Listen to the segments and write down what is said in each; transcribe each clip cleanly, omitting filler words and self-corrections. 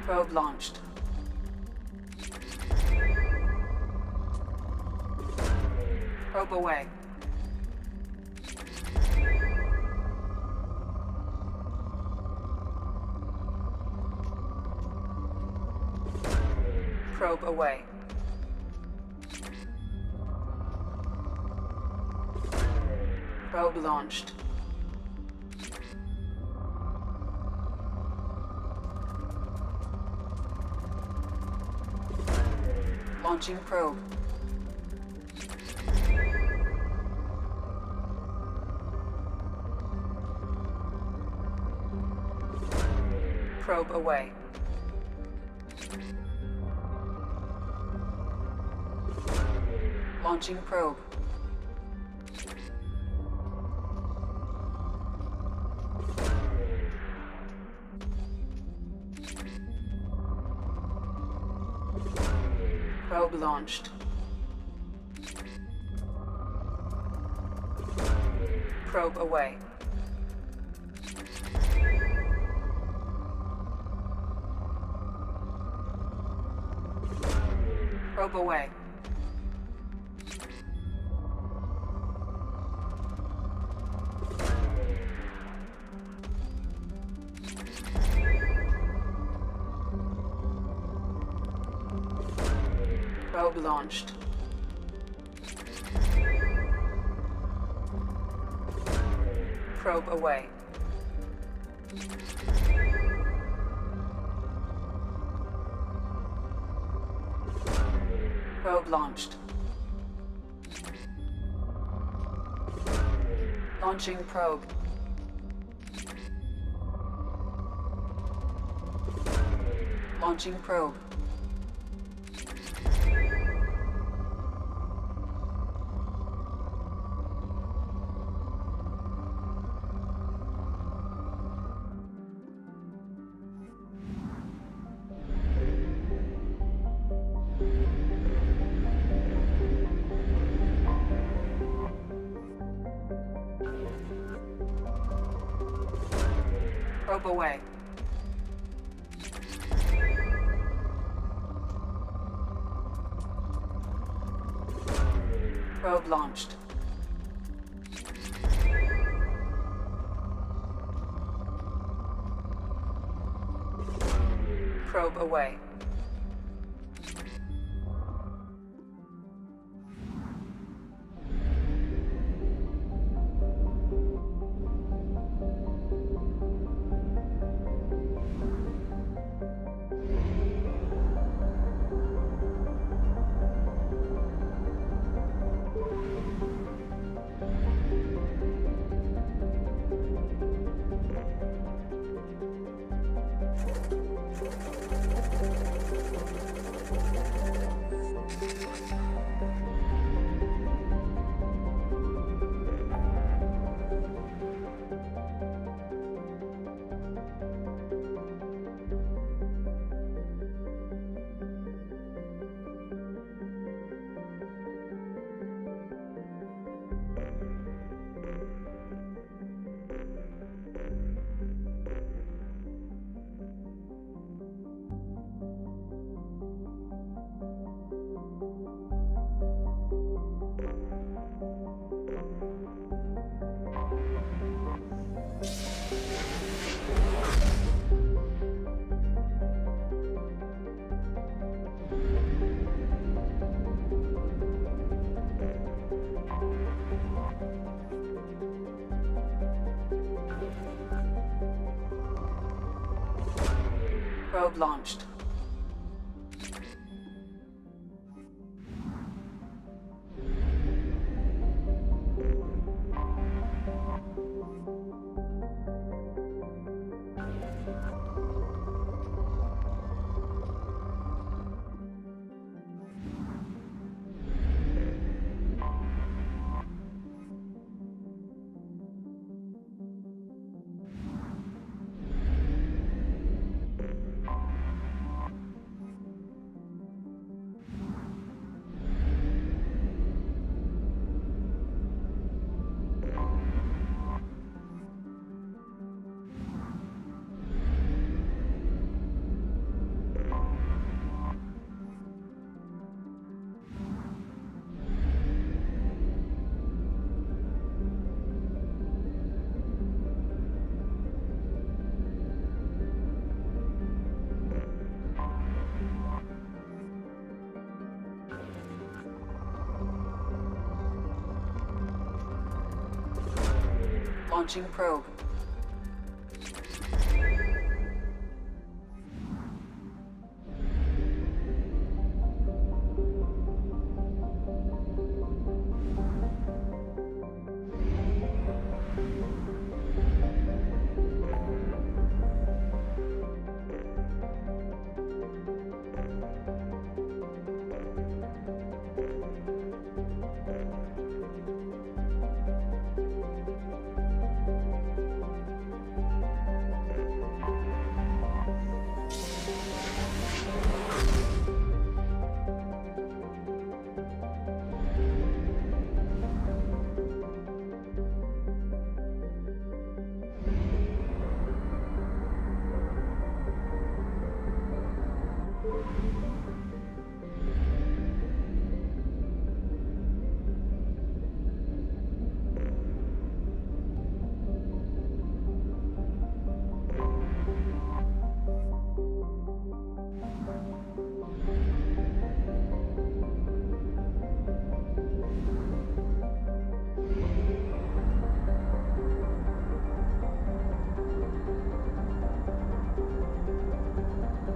Probe launched. Probe away. Probe away. Probe launched. Launching probe. Probe away. Launching probe. Probe launched. Probe away. Probe away. Probe launched. Probe away. Probe launched. Launching probe. Launching probe. Probe away. Probe launched. Probe away. Probe launched. Launching probe.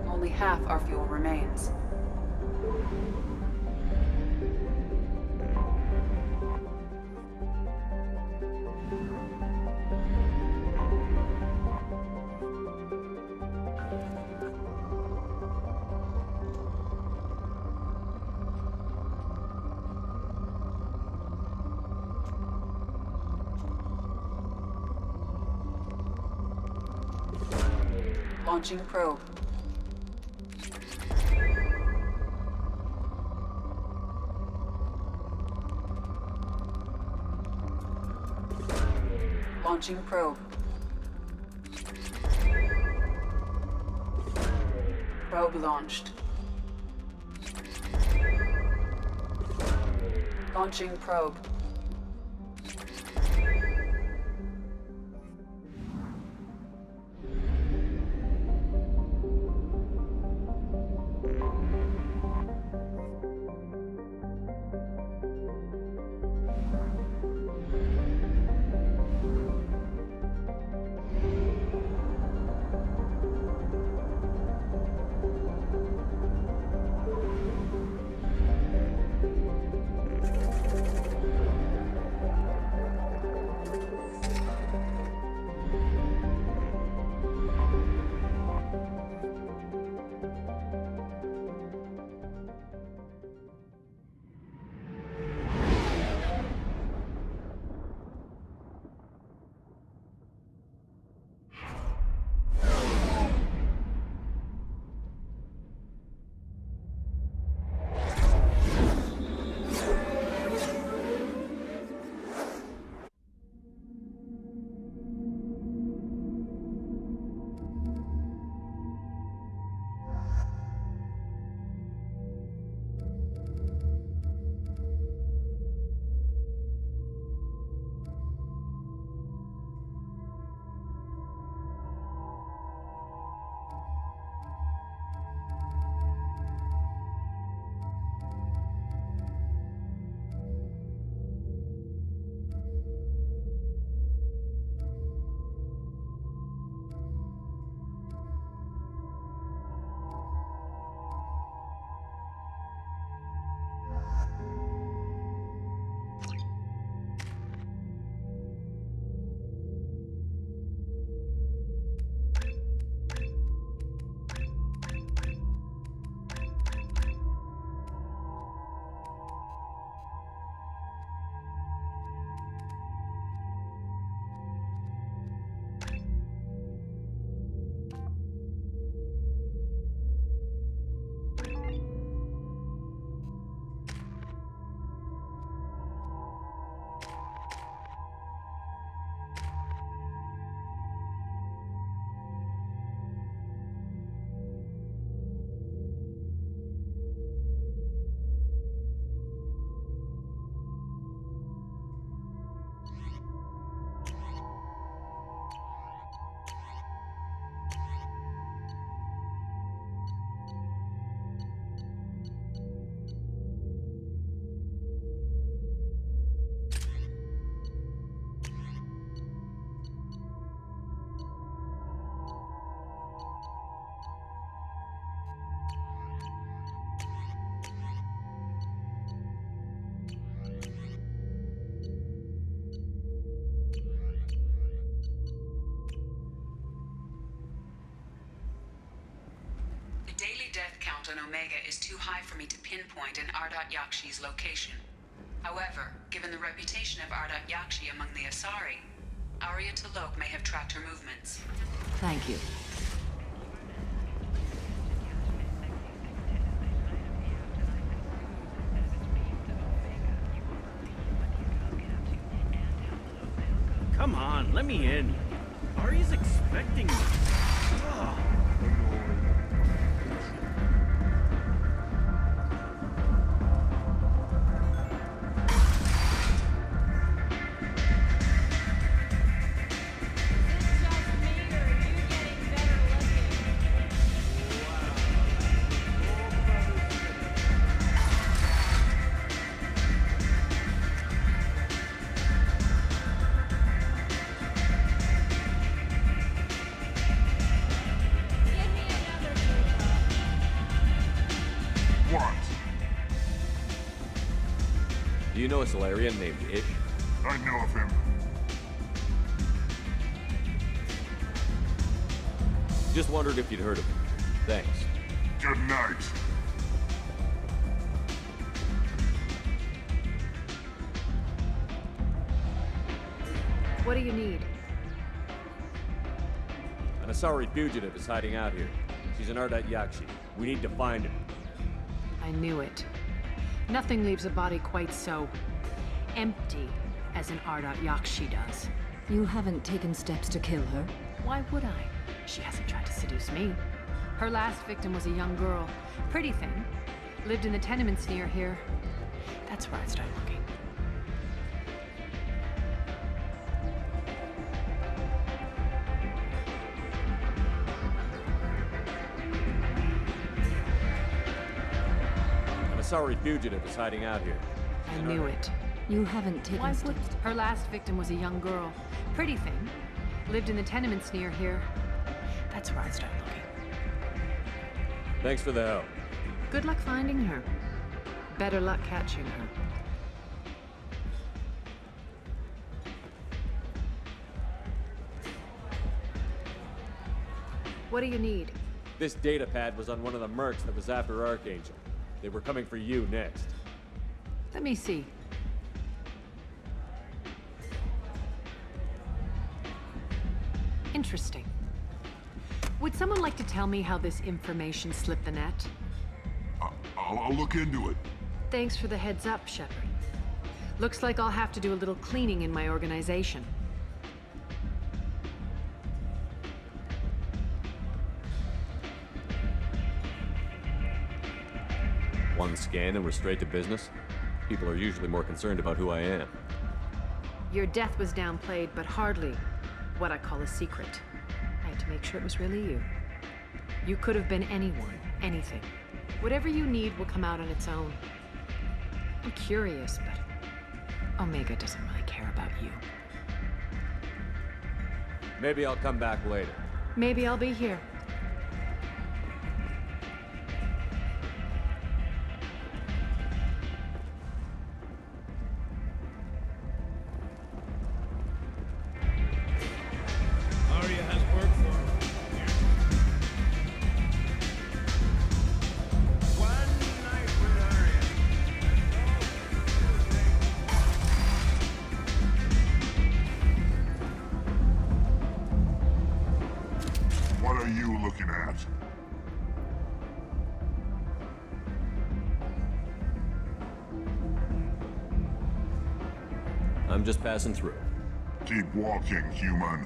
Only half our fuel remains. Launching probe. Launching probe. Probe launched. Launching probe. Daily death count on Omega is too high for me to pinpoint an Ardat Yakshi's location. However, given the reputation of Ardat Yakshi among the Asari, Arya T'Loak may have tracked her movements. Thank you. Come on, let me in. Arya's expecting me. Ugh. Do you know a Solarian named Ish? I know of him. Just wondered if you'd heard of him. Thanks. Good night. What do you need? An Asari fugitive is hiding out here. She's an Ardat Yakshi. We need to find her. I knew it. Nothing leaves a body quite so empty as an Ardat Yakshi does. You haven't taken steps to kill her? Why would I? She hasn't tried to seduce me. Her last victim was a young girl. Pretty thing. Lived in the tenements near here. That's where I started looking. Asari fugitive is hiding out here. I knew it. You haven't taken Why steps would... to... Her last victim was a young girl. Pretty thing. Lived in the tenements near here. That's where I started looking. Thanks for the help. Good luck finding her. Better luck catching her. What do you need? This data pad was on one of the mercs that was after Archangel. They were coming for you next. Let me see. Interesting. Would someone like to tell me how this information slipped the net? I'll look into it. Thanks for the heads up, Shepard. Looks like I'll have to do a little cleaning in my organization. One scan and we're straight to business? People are usually more concerned about who I am. Your death was downplayed, but hardly what I call a secret. I had to make sure it was really you. You could have been anyone, anything. Whatever you need will come out on its own. I'm curious, but Omega doesn't really care about you. Maybe I'll come back later. Maybe I'll be here. Arya has work for her. One night with Arya. What are you looking at? I'm just passing through. Keep walking, human.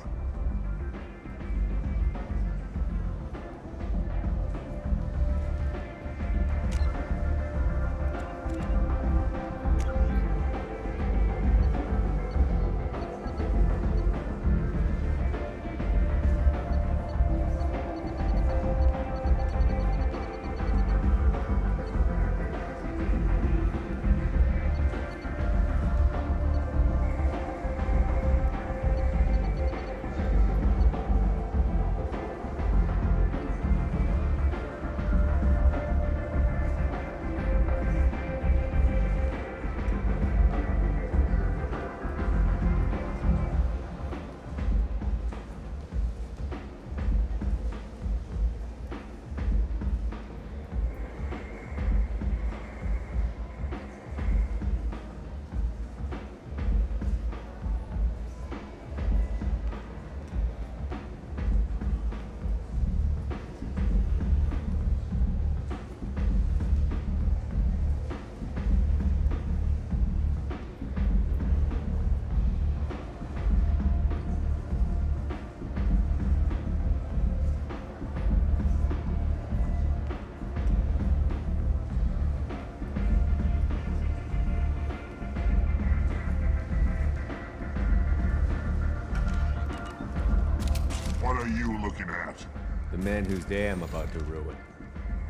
What are you looking at? The man whose day I'm about to ruin.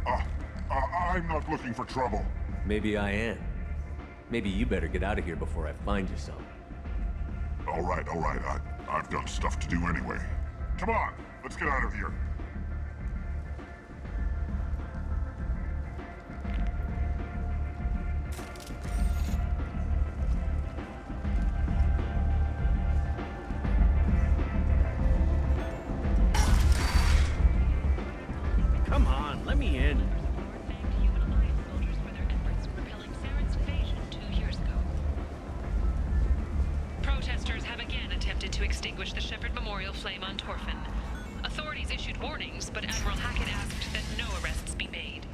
I'm not looking for trouble. Maybe I am. Maybe you better get out of here before I find you some. All right. I've got stuff to do anyway. Come on, let's get out of here. Come on, let me in. Thanked Human Alliance soldiers for their efforts repelling Saren's invasion 2 years ago. Protesters have again attempted to extinguish the Shepherd Memorial flame on Torfin. Authorities issued warnings, but Admiral Hackett asked that no arrests be made.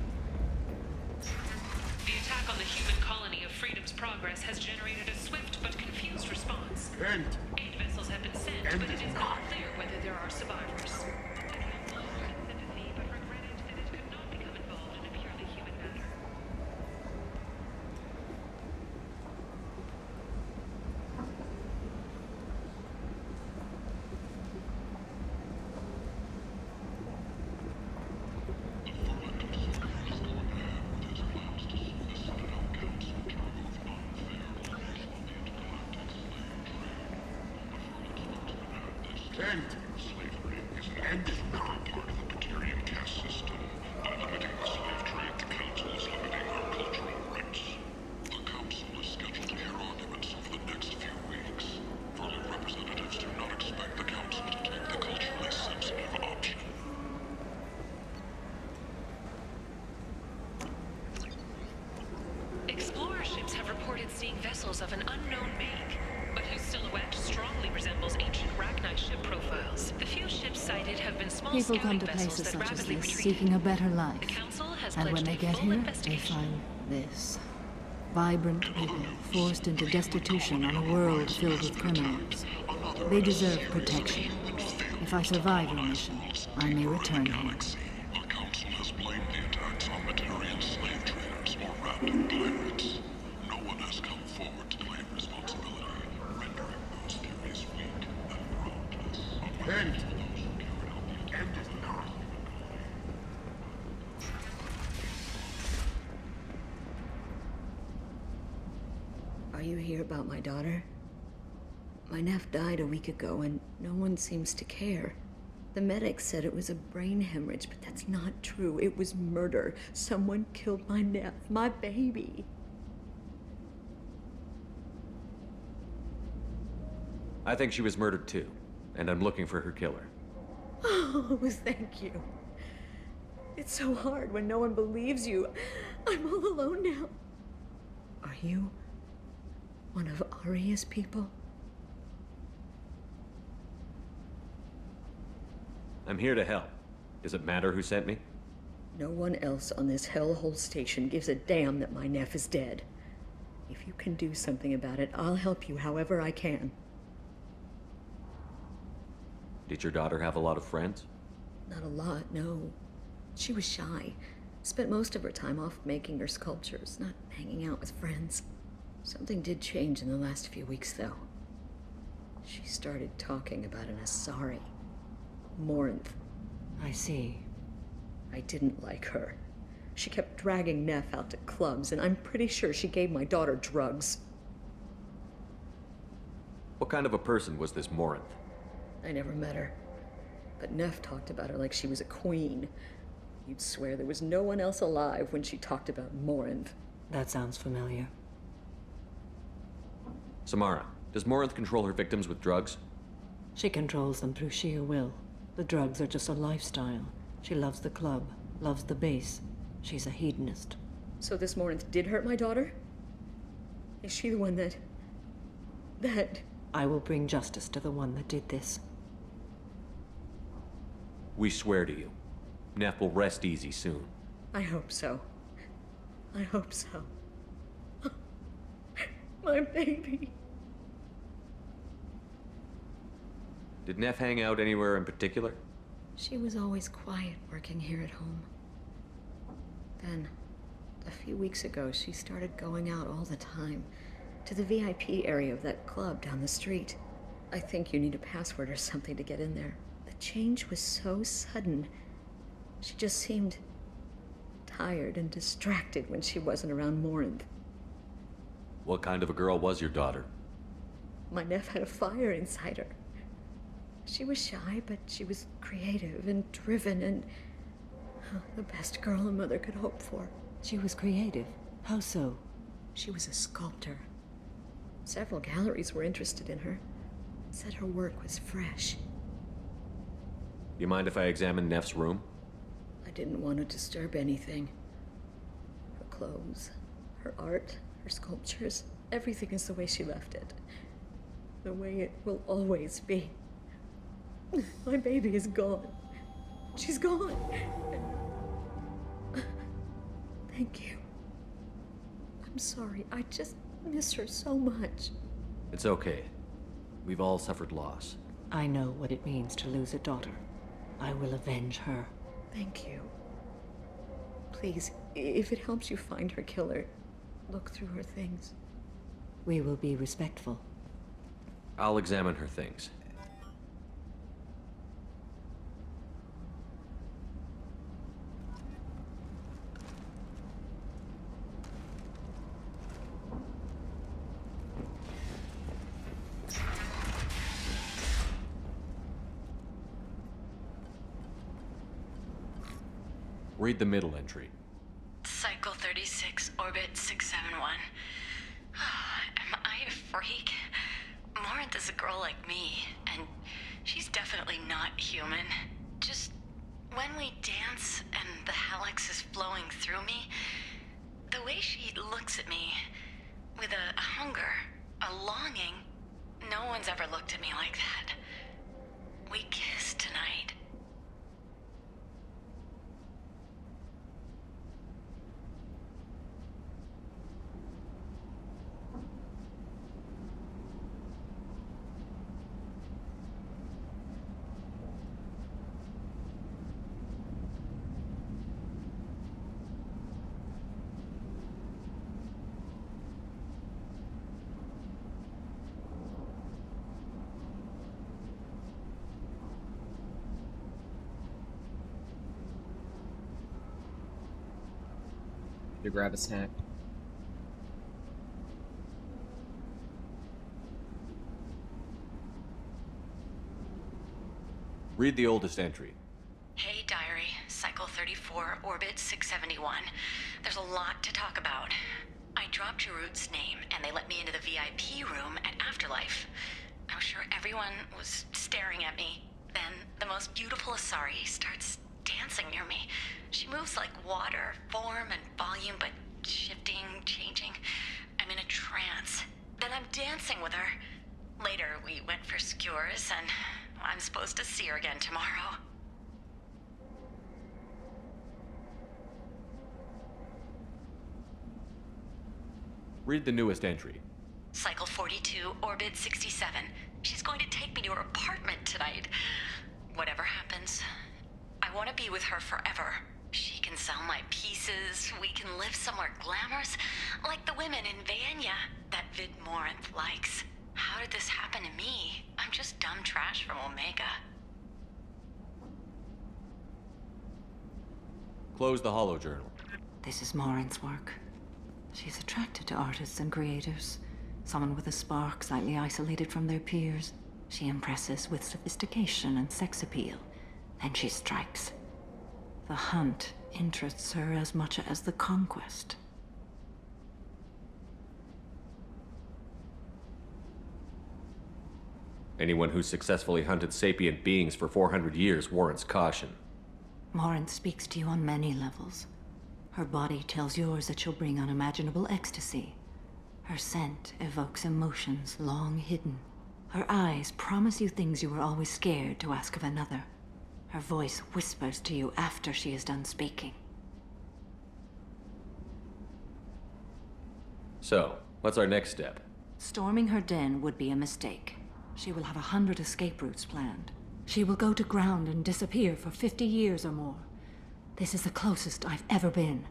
The attack on the human colony of Freedom's Progress has generated a swift but confused response. End. 8 vessels have been sent, but it is not clear whether there are survivors. The Council offered sympathy, but regretted that it could not become involved in a purely human matter. End. Slavery is an end is not part of the Batarian caste system. By limiting the slave trade, the Council is limiting our cultural rights. The Council is scheduled to hear arguments over the next few weeks. Furlough representatives do not expect the Council to take the culturally sensitive option. Explorer ships have reported seeing vessels of an unknown make, but whose silhouette strongly resembles ancient Rachni ship profiles. The few ships sighted have been small People scouting come to vessels places that such as rapidly this retreated. seeking a better life. The Council has And when pledged they a get full here, they investigation. find this. Vibrant people forced into destitution on a world filled with criminals. They deserve protection. If I survive your mission, I may return here. The Council has blamed the attacks on Batarian slave traders or random pirates. No one has come forward to claim responsibility, rendering those theories weak and groundless. End. End is not. Are you here about my daughter? My nephew died a week ago and no one seems to care. The medics said it was a brain hemorrhage, but that's not true. It was murder. Someone killed my nephew, my baby. I think she was murdered too, and I'm looking for her killer. Oh, thank you. It's so hard when no one believes you. I'm all alone now. Are you one of Arya's people? I'm here to help. Does it matter who sent me? No one else on this hellhole station gives a damn that my nephew is dead. If you can do something about it, I'll help you however I can. Did your daughter have a lot of friends? Not a lot, no. She was shy. Spent most of her time off making her sculptures, not hanging out with friends. Something did change in the last few weeks, though. She started talking about an Asari. Morinth. I see. I didn't like her. She kept dragging Neff out to clubs, and I'm pretty sure she gave my daughter drugs. What kind of a person was this Morinth? I never met her. But Neff talked about her like she was a queen. You'd swear there was no one else alive when she talked about Morinth. That sounds familiar. Samara, does Morinth control her victims with drugs? She controls them through sheer will. The drugs are just a lifestyle. She loves the club, loves the base. She's a hedonist. So this Morinth did hurt my daughter? Is she the one that... I will bring justice to the one that did this. We swear to you. Neff will rest easy soon. I hope so. I hope so. My baby. Did Neff hang out anywhere in particular? She was always quiet working here at home. Then, a few weeks ago, she started going out all the time. To the VIP area of that club down the street. I think you need a password or something to get in there. The change was so sudden. She just seemed tired and distracted when she wasn't around Morinth. What kind of a girl was your daughter? My neph had a fire inside her. She was shy, but she was creative and driven and the best girl a mother could hope for. She was creative. How so? She was a sculptor. Several galleries were interested in her. Said her work was fresh. You mind if I examine Neff's room? I didn't want to disturb anything. Her clothes, her art, her sculptures, everything is the way she left it. The way it will always be. My baby is gone. She's gone. Thank you. I'm sorry. I just miss her so much. It's okay. We've all suffered loss. I know what it means to lose a daughter. I will avenge her. Thank you. Please, if it helps you find her killer, look through her things. We will be respectful. I'll examine her things. Read the middle entry. Cycle 36, orbit 671. Am I a freak? Morinth is a girl like me, and she's definitely not human. Just when we dance and the helix is flowing through me, the way she looks at me with a hunger, a longing, no one's ever looked at me like that. We kissed tonight. To grab a snack. Read the oldest entry. Hey, diary. Cycle 34, orbit 671. There's a lot to talk about. I dropped Jarut's name, and they let me into the VIP room at Afterlife. I was sure everyone was staring at me. Then, the most beautiful Asari starts dancing near me. She moves like water, form and volume, but shifting, changing. I'm in a trance. Then I'm dancing with her. Later, we went for skewers, and I'm supposed to see her again tomorrow. Read the newest entry. Cycle 42, orbit 67. She's going to take me to her apartment tonight. Whatever happens, I want to be with her forever. She can sell my pieces. We can live somewhere glamorous, like the women in Vanya that Vid Morinth likes. How did this happen to me? I'm just dumb trash from Omega. Close the holo journal. This is Morinth's work. She's attracted to artists and creators. Someone with a spark, slightly isolated from their peers. She impresses with sophistication and sex appeal. Then she strikes. The hunt interests her as much as the conquest. Anyone who successfully hunted sapient beings for 400 years warrants caution. Morinth speaks to you on many levels. Her body tells yours that she'll bring unimaginable ecstasy. Her scent evokes emotions long hidden. Her eyes promise you things you were always scared to ask of another. Her voice whispers to you after she is done speaking. So, what's our next step? Storming her den would be a mistake. She will have 100 escape routes planned. She will go to ground and disappear for 50 years or more. This is the closest I've ever been.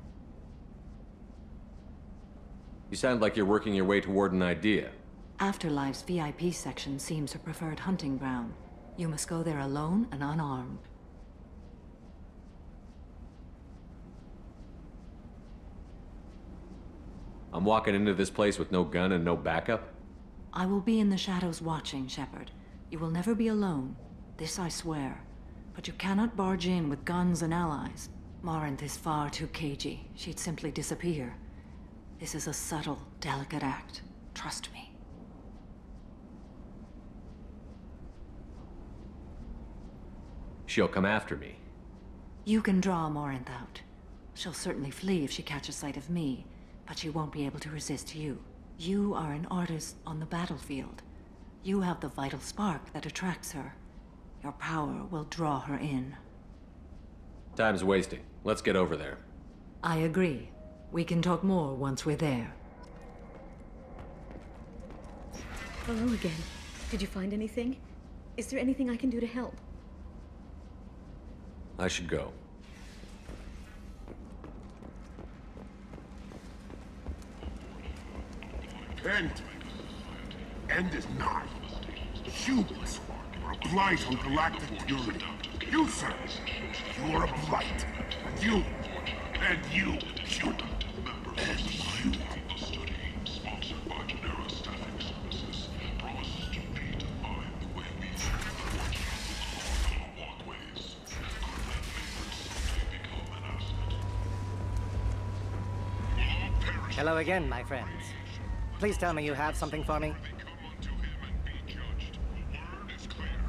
You sound like you're working your way toward an idea. Afterlife's VIP section seems her preferred hunting ground. You must go there alone and unarmed. I'm walking into this place with no gun and no backup? I will be in the shadows watching, Shepard. You will never be alone. This I swear. But you cannot barge in with guns and allies. Morinth is far too cagey. She'd simply disappear. This is a subtle, delicate act. Trust me. She'll come after me. You can draw Morinth out. She'll certainly flee if she catches sight of me, but she won't be able to resist you. You are an artist on the battlefield. You have the vital spark that attracts her. Your power will draw her in. Time's wasting. Let's get over there. I agree. We can talk more once we're there. Hello again. Did you find anything? Is there anything I can do to help? I should go. End is not. Humans are a blight on galactic purity. You, sir, you are a blight. And you, human. And you. Sponsored by Genera Staffing Services, promises to redefine the way we work our walkways. Become an asset. Hello again, my friends. Please tell me you have something for me.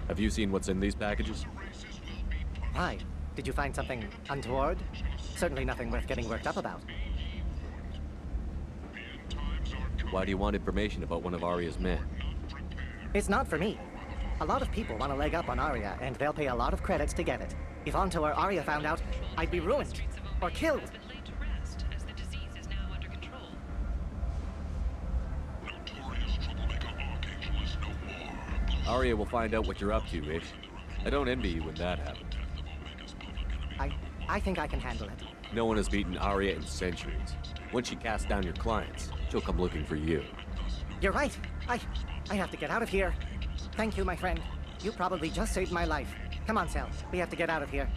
Have you seen what's in these packages? Why? Did you find something untoward? Certainly nothing worth getting worked up about. Why do you want information about one of Arya's men? It's not for me. A lot of people want a leg up on Arya, and they'll pay a lot of credits to get it. If Anto or Arya found out, I'd be ruined. Or killed. Arya will find out what you're up to, Ish. I don't envy you when that happens. I think I can handle it. No one has beaten Arya in centuries. When she casts down your clients, she'll come looking for you. You're right. I have to get out of here. Thank you, my friend. You probably just saved my life. Come on, Sal. We have to get out of here.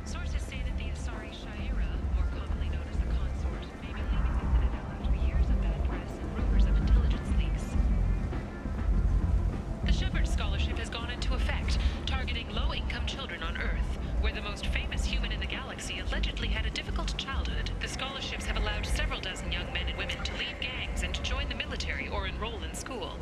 Sources say that the Asari Shaira, more commonly known as the Consort, may be leaving the Citadel after years of bad press and rumors of intelligence leaks. The Shepard Scholarship has gone into effect, targeting low-income children on Earth, where the most famous human in the galaxy allegedly had a difficult childhood. The scholarships have allowed several dozen young men and women to leave gangs and to join the military or enroll in school.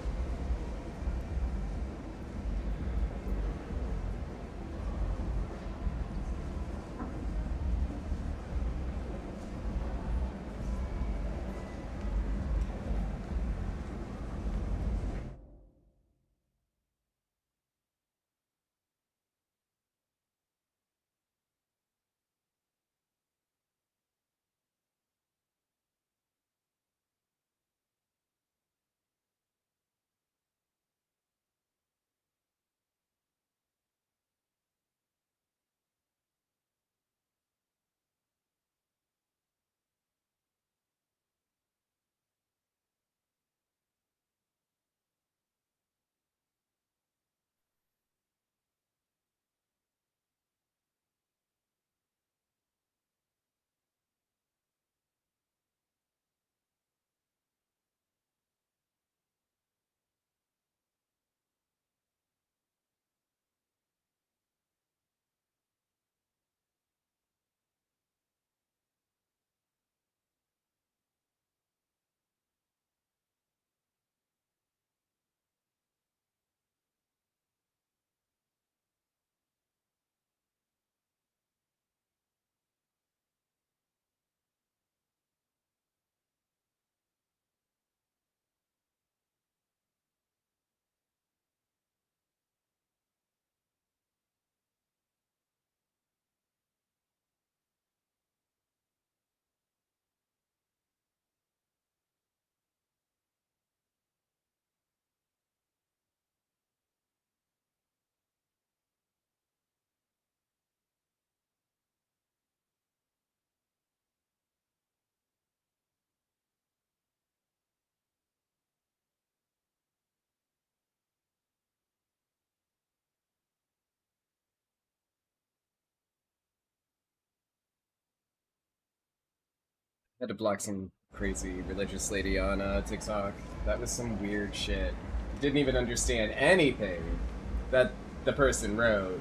Had to block some crazy religious lady on TikTok. That was some weird shit. Didn't even understand anything that the person wrote.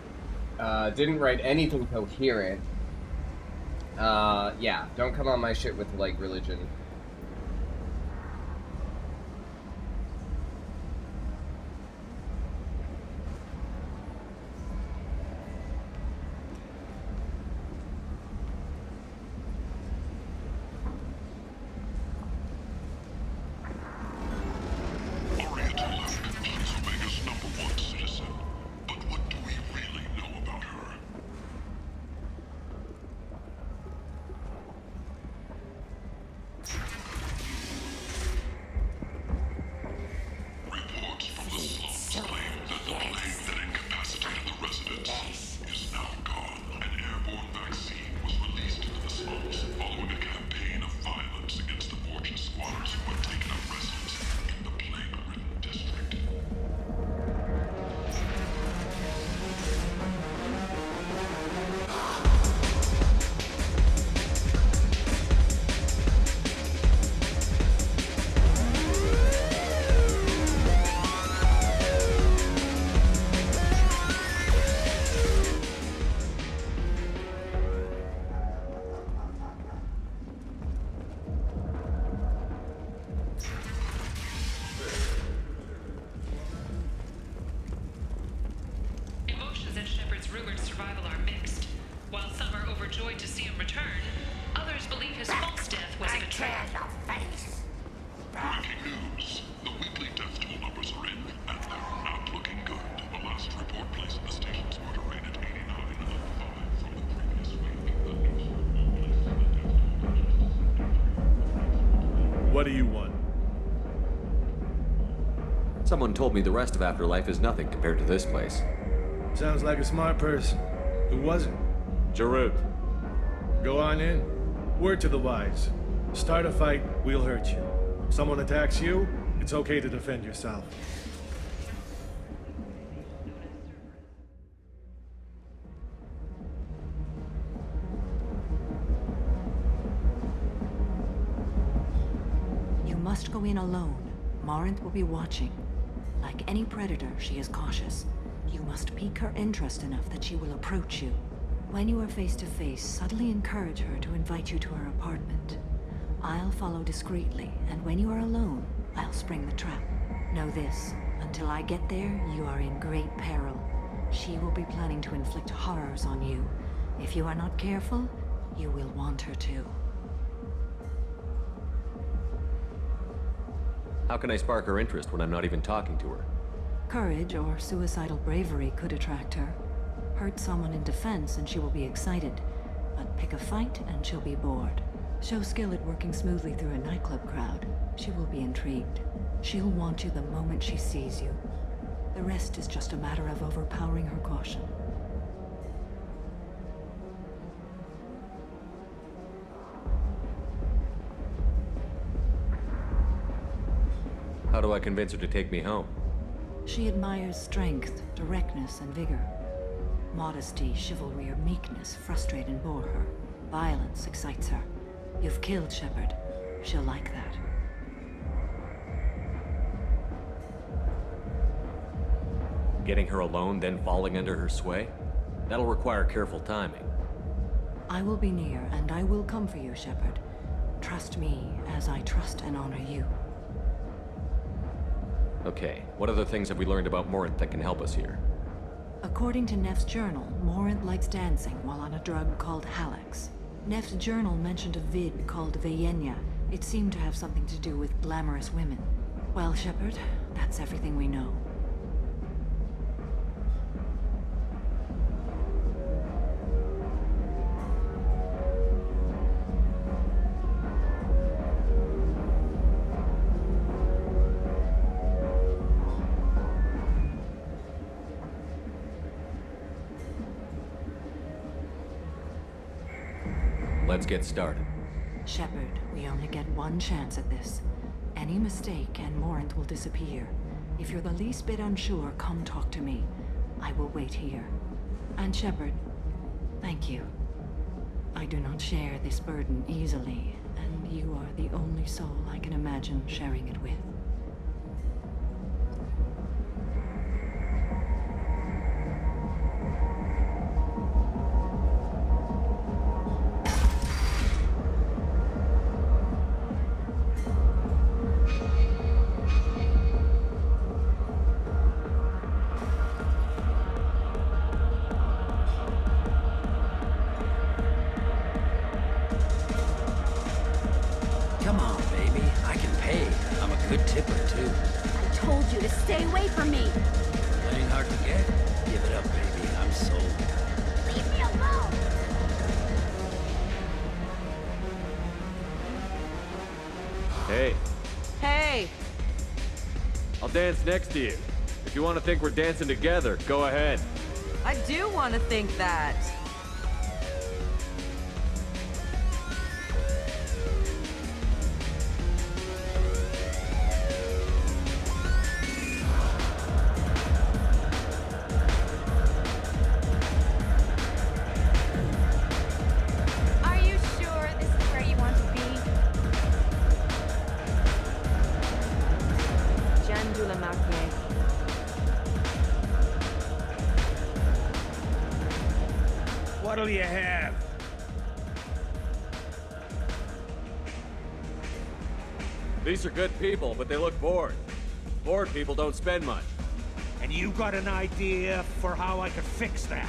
Didn't write anything coherent. Yeah, don't come on my shit with, like, religion. What do you want? Someone told me the rest of Afterlife is nothing compared to this place. Sounds like a smart person. Who was it? Jarut. Go on in. Word to the wise. Start a fight, we'll hurt you. Someone attacks you, it's okay to defend yourself. You must go in alone. Morinth will be watching. Like any predator, she is cautious. You must pique her interest enough that she will approach you. When you are face to face, subtly encourage her to invite you to her apartment. I'll follow discreetly, and when you are alone, I'll spring the trap. Know this, until I get there, you are in great peril. She will be planning to inflict horrors on you. If you are not careful, you will want her to. How can I spark her interest when I'm not even talking to her? Courage or suicidal bravery could attract her. Hurt someone in defense and she will be excited. But pick a fight and she'll be bored. Show skill at working smoothly through a nightclub crowd. She will be intrigued. She'll want you the moment she sees you. The rest is just a matter of overpowering her caution. How do I convince her to take me home? She admires strength, directness, and vigor. Modesty, chivalry, or meekness frustrate and bore her. Violence excites her. You've killed Shepard. She'll like that. Getting her alone, then falling under her sway? That'll require careful timing. I will be near, and I will come for you, Shepard. Trust me as I trust and honor you. Okay, what other things have we learned about Morinth that can help us here? According to Neff's journal, Morinth likes dancing while on a drug called Halax. Neff's journal mentioned a vid called Vayenya. It seemed to have something to do with glamorous women. Well, Shepard, that's everything we know. Let's get started. Shepard, we only get one chance at this. Any mistake and Morinth will disappear. If you're the least bit unsure, come talk to me. I will wait here. And Shepard, thank you. I do not share this burden easily, and You are the only soul I can imagine sharing it with. Come on, baby. I can pay. I'm a good tipper, too. I told you to stay away from me! Playing hard to get? Give it up, baby. I'm sold. Leave me alone! Hey, Hey! I'll dance next to you. If you want to think we're dancing together, go ahead. I do want to think that. Are you sure this is where you want to be? Jandula Marquet. What'll you have? These are good people, but they look bored. Bored people don't spend much. And you got an idea for how I could fix that?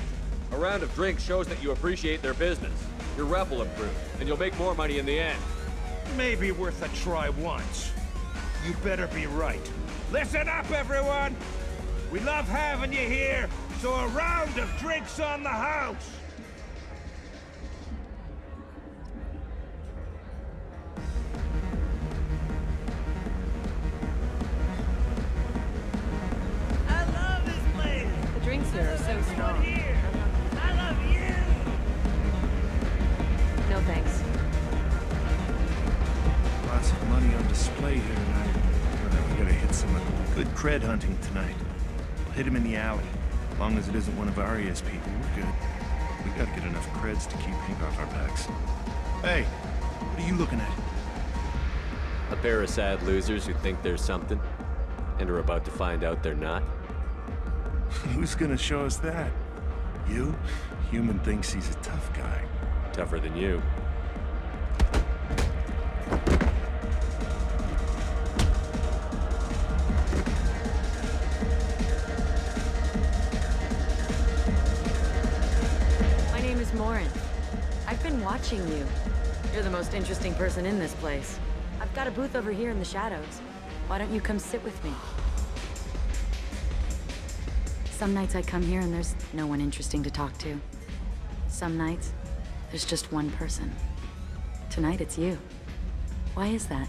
A round of drinks shows that you appreciate their business. Your rep will improve, and you'll make more money in the end. Maybe worth a try once. You better be right. Listen up, everyone! We love having you here, so a round of drinks on the house! I love this place! The drinks here are so strong. Here! I love you! No thanks. Lots of money on display here tonight. We gotta hit some good cred hunting tonight. We'll hit him in the alley. As long as it isn't one of Arya's people, we're good. We gotta get enough creds to keep ink off our backs. Hey, what are you looking at? A pair of sad losers who think they're something, and are about to find out they're not. Who's gonna show us that? You? Human thinks he's a tough guy. Tougher than you. My name is Morin. I've been watching you. You're the most interesting person in this place. I've got a booth over here in the shadows. Why don't you come sit with me? Some nights I come here and there's no one interesting to talk to. Some nights, there's just one person. Tonight it's you. Why is that?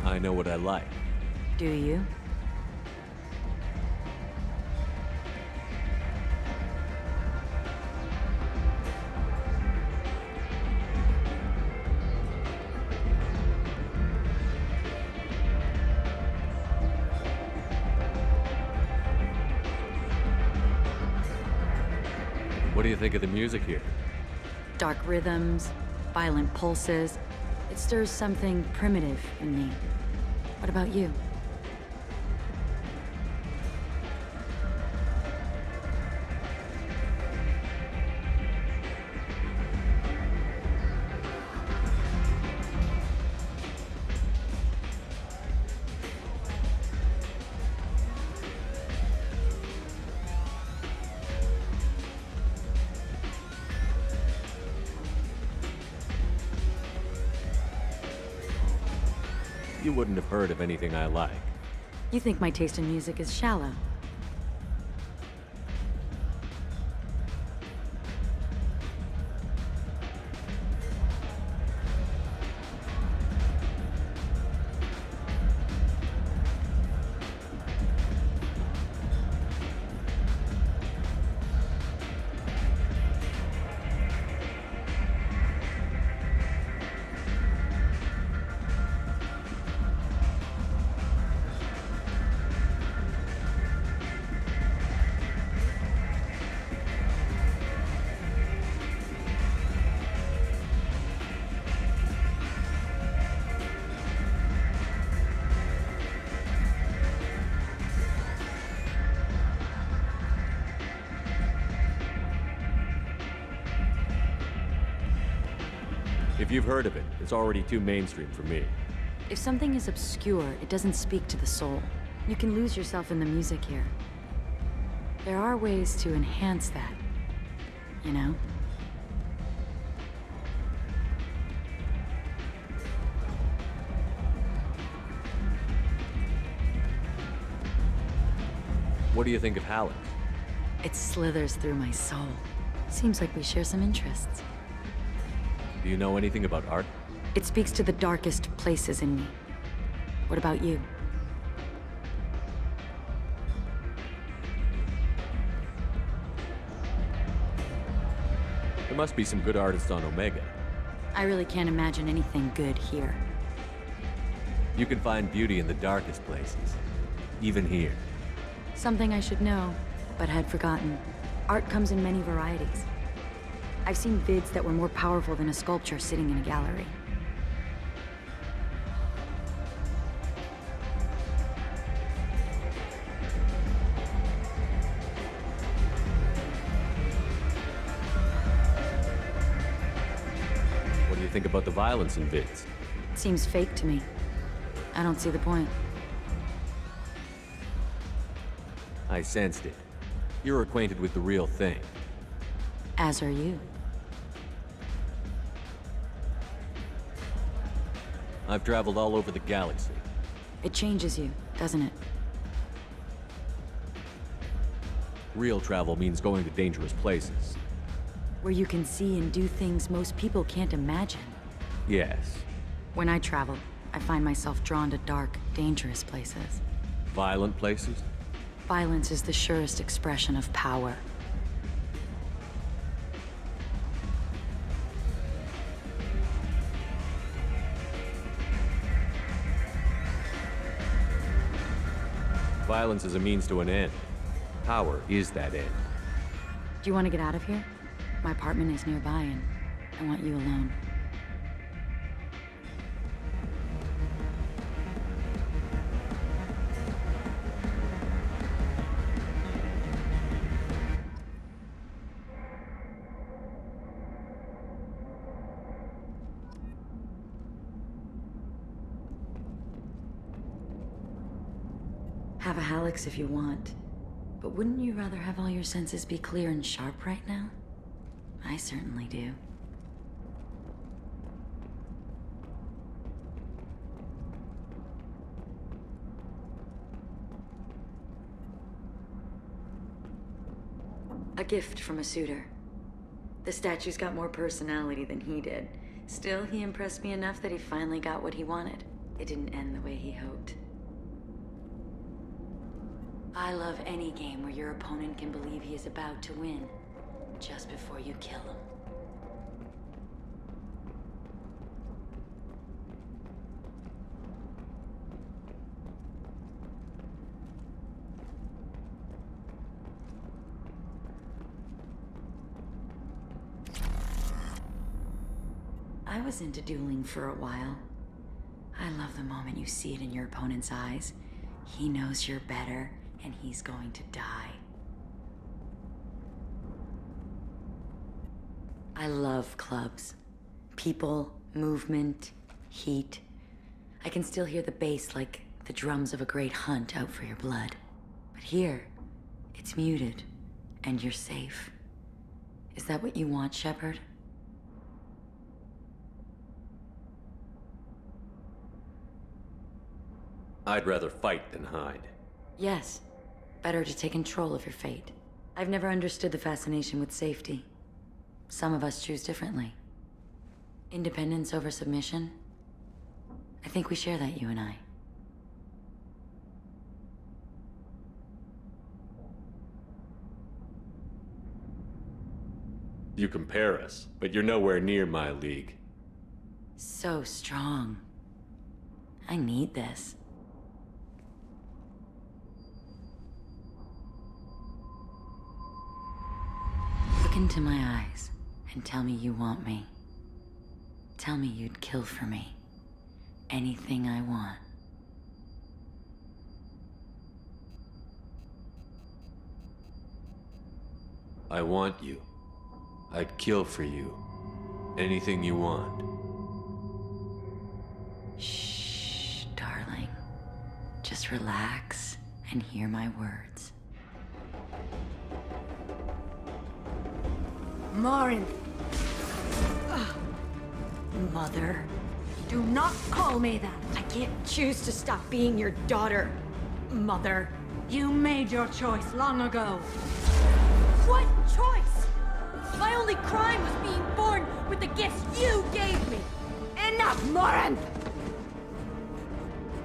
I know what I like. Do you? What do you think of the music here? Dark rhythms, violent pulses. It stirs something primitive in me. What about you? You wouldn't have heard of anything I like. You think my taste in music is shallow. If you've heard of it, it's already too mainstream for me. If something is obscure, it doesn't speak to the soul. You can lose yourself in the music here. There are ways to enhance that, you know? What do you think of Halleck? It slithers through my soul. Seems like we share some interests. Do you know anything about art? It speaks to the darkest places in me. What about you? There must be some good artists on Omega. I really can't imagine anything good here. You can find beauty in the darkest places. Even here. Something I should know, but had forgotten. Art comes in many varieties. I've seen vids that were more powerful than a sculpture sitting in a gallery. What do you think about the violence in vids? It seems fake to me. I don't see the point. I sensed it. You're acquainted with the real thing. As are you. I've traveled all over the galaxy. It changes you, doesn't it? Real travel means going to dangerous places. Where you can see and do things most people can't imagine. Yes. When I travel, I find myself drawn to dark, dangerous places. Violent places? Violence is the surest expression of power. Violence is a means to an end. Power is that end. Do you want to get out of here? My apartment is nearby and I want you alone. Have a Hallex if you want. But wouldn't you rather have all your senses be clear and sharp right now? I certainly do. A gift from a suitor. The statue's got more personality than he did. Still, he impressed me enough that he finally got what he wanted. It didn't end the way he hoped. I love any game where your opponent can believe he is about to win, just before you kill him. I was into dueling for a while. I love the moment you see it in your opponent's eyes. He knows you're better, and he's going to die. I love clubs. People, movement, heat. I can still hear the bass like the drums of a great hunt out for your blood. But here, it's muted, and you're safe. Is that what you want, Shepard? I'd rather fight than hide. Yes. Better to take control of your fate. I've never understood the fascination with safety. Some of us choose differently. Independence over submission? I think we share that, you and I. You compare us, but you're nowhere near my league. So strong. I need this. Look into my eyes and tell me you want me. Tell me you'd kill for me. Anything I want. I want you. I'd kill for you. Anything you want. Shh, darling. Just relax and hear my words. Morin! Mother. Do not call me that! I can't choose to stop being your daughter, Mother. You made your choice long ago. What choice? My only crime was being born with the gifts you gave me. Enough, Morin!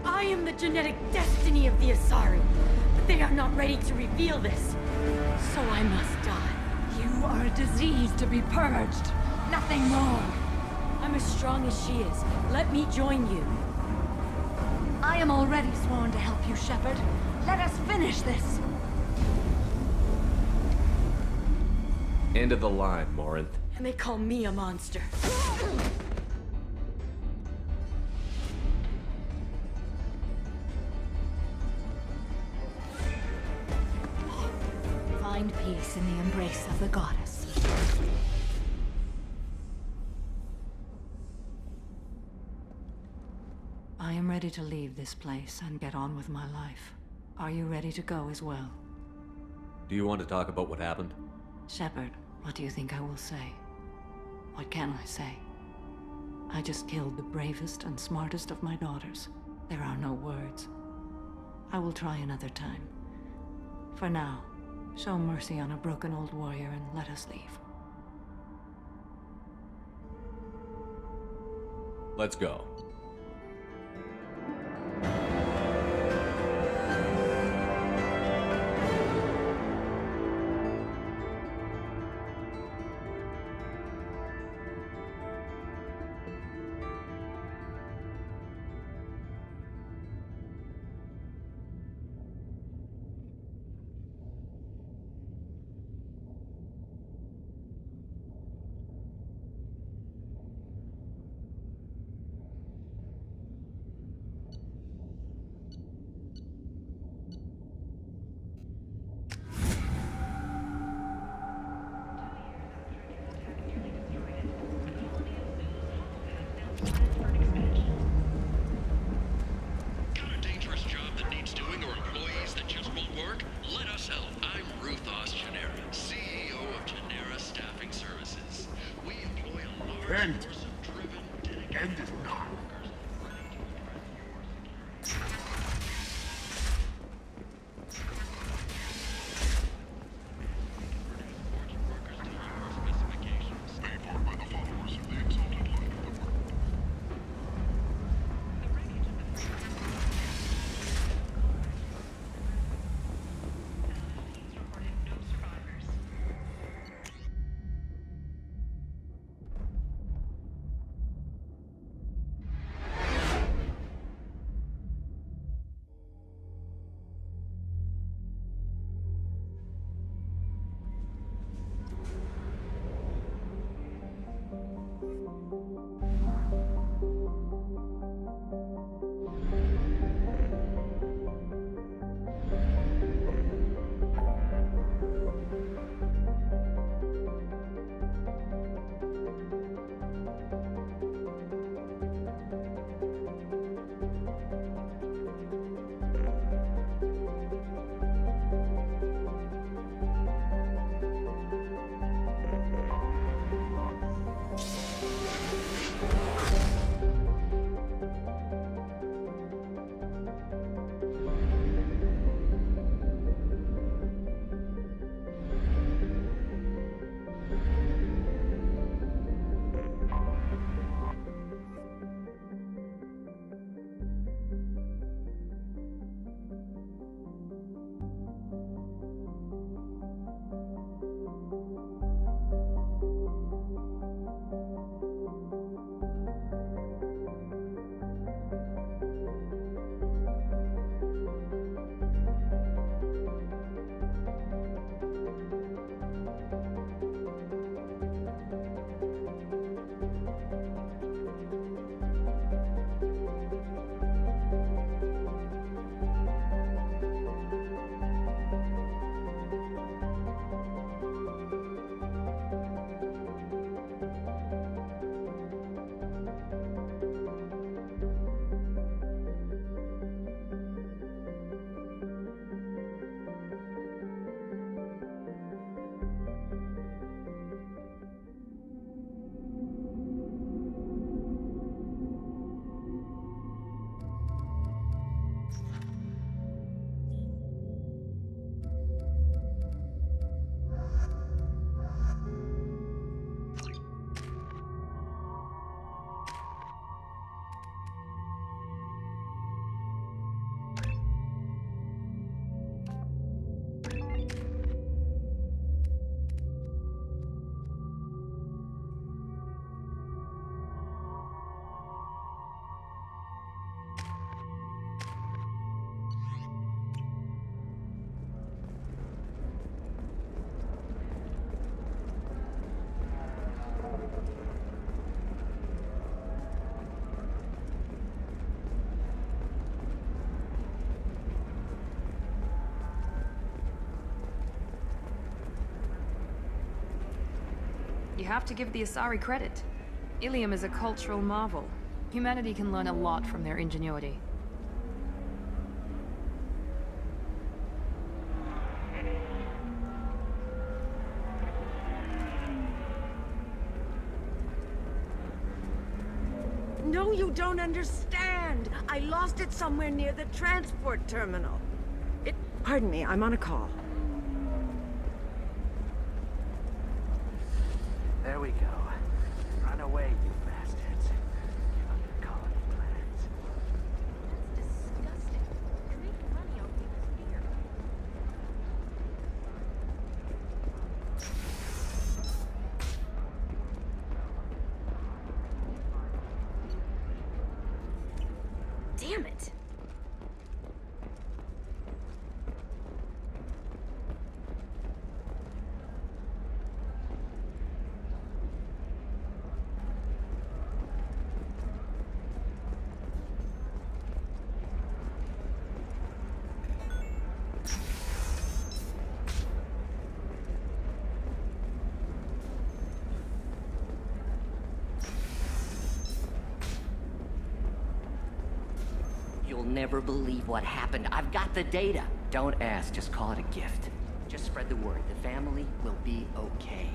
I am the genetic destiny of the Asari, but they are not ready to reveal this. So I must die. You are a disease to be purged. Nothing more. I'm as strong as she is. Let me join you. I am already sworn to help you, Shepard. Let us finish this. End of the line, Morinth. And they call me a monster. Find peace in the embrace of the goddess. I am ready to leave this place and get on with my life. Are you ready to go as well? Do you want to talk about what happened? Shepard, what do you think I will say? What can I say? I just killed the bravest and smartest of my daughters. There are no words. I will try another time. For now, show mercy on a broken old warrior and let us leave. Let's go. End is not. You have to give the Asari credit. Ilium is a cultural marvel. Humanity can learn a lot from their ingenuity. No, you don't understand. I lost it somewhere near the transport terminal. Pardon me, I'm on a call. There we go. Run away, you bastards. Give up your colony plans. That's disgusting. You're making money off people's beer. Damn it! You'll never believe what happened. I've got the data. Don't ask, just call it a gift. Just spread the word. The family will be okay.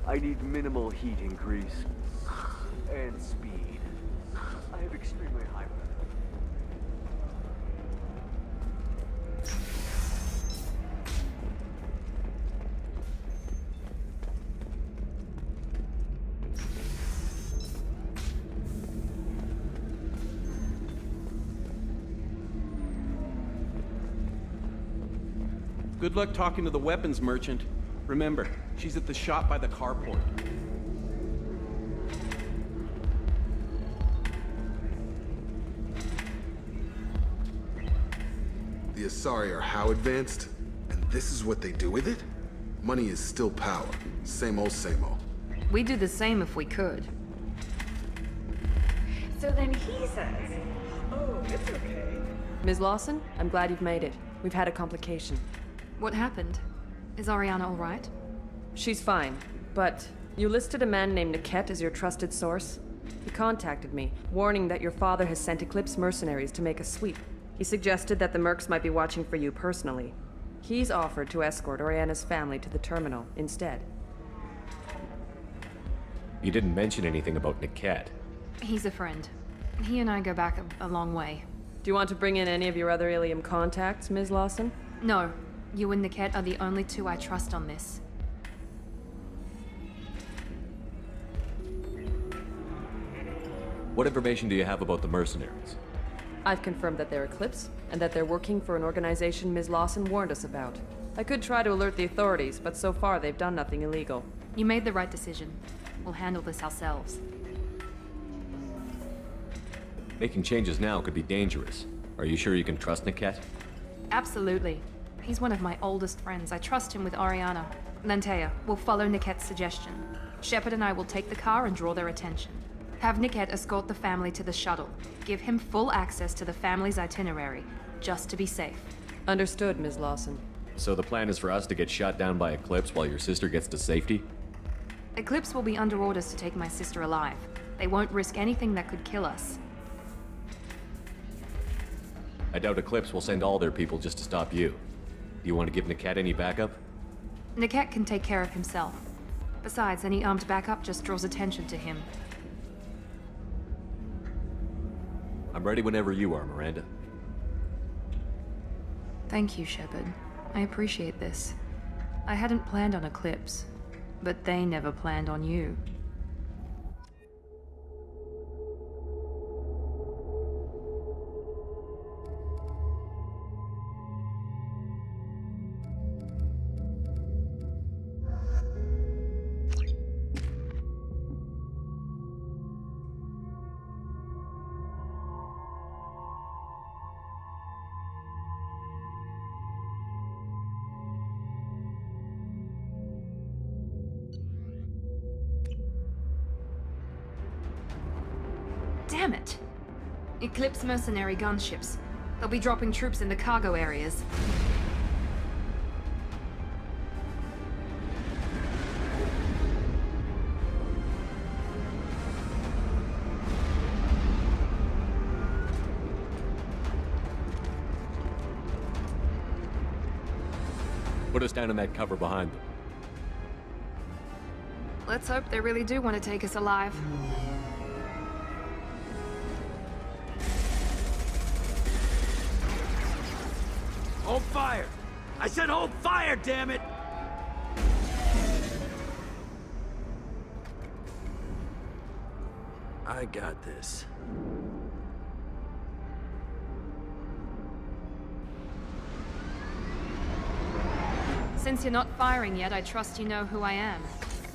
I need minimal heat increase. And speed. I have extremely high. Good luck talking to the weapons merchant. Remember, she's at the shop by the carport. The Asari are how advanced? And this is what they do with it? Money is still power. Same old, same old. We'd do the same if we could. So then he says, oh, it's okay. Ms. Lawson, I'm glad you've made it. We've had a complication. What happened? Is Ariana all right? She's fine, but you listed a man named Niket as your trusted source. He contacted me, warning that your father has sent Eclipse mercenaries to make a sweep. He suggested that the mercs might be watching for you personally. He's offered to escort Oriana's family to the terminal instead. You didn't mention anything about Niket. He's a friend. He and I go back a long way. Do you want to bring in any of your other Ilium contacts, Ms. Lawson? No. You and Niket are the only two I trust on this. What information do you have about the mercenaries? I've confirmed that they're Eclipse, and that they're working for an organization Ms. Lawson warned us about. I could try to alert the authorities, but so far they've done nothing illegal. You made the right decision. We'll handle this ourselves. Making changes now could be dangerous. Are you sure you can trust Niket? Absolutely. He's one of my oldest friends. I trust him with Ariana. Lantea, we'll follow Niket's suggestion. Shepard and I will take the car and draw their attention. Have Niket escort the family to the shuttle. Give him full access to the family's itinerary, just to be safe. Understood, Ms. Lawson. So the plan is for us to get shot down by Eclipse while your sister gets to safety? Eclipse will be under orders to take my sister alive. They won't risk anything that could kill us. I doubt Eclipse will send all their people just to stop you. Do you want to give Niket any backup? Niket can take care of himself. Besides, any armed backup just draws attention to him. I'm ready whenever you are, Miranda. Thank you, Shepard. I appreciate this. I hadn't planned on Eclipse, but they never planned on you. Damn it! Eclipse mercenary gunships. They'll be dropping troops in the cargo areas. Put us down in that cover behind them. Let's hope they really do want to take us alive. Hold fire! I said hold fire, damn it! I got this. Since you're not firing yet, I trust you know who I am.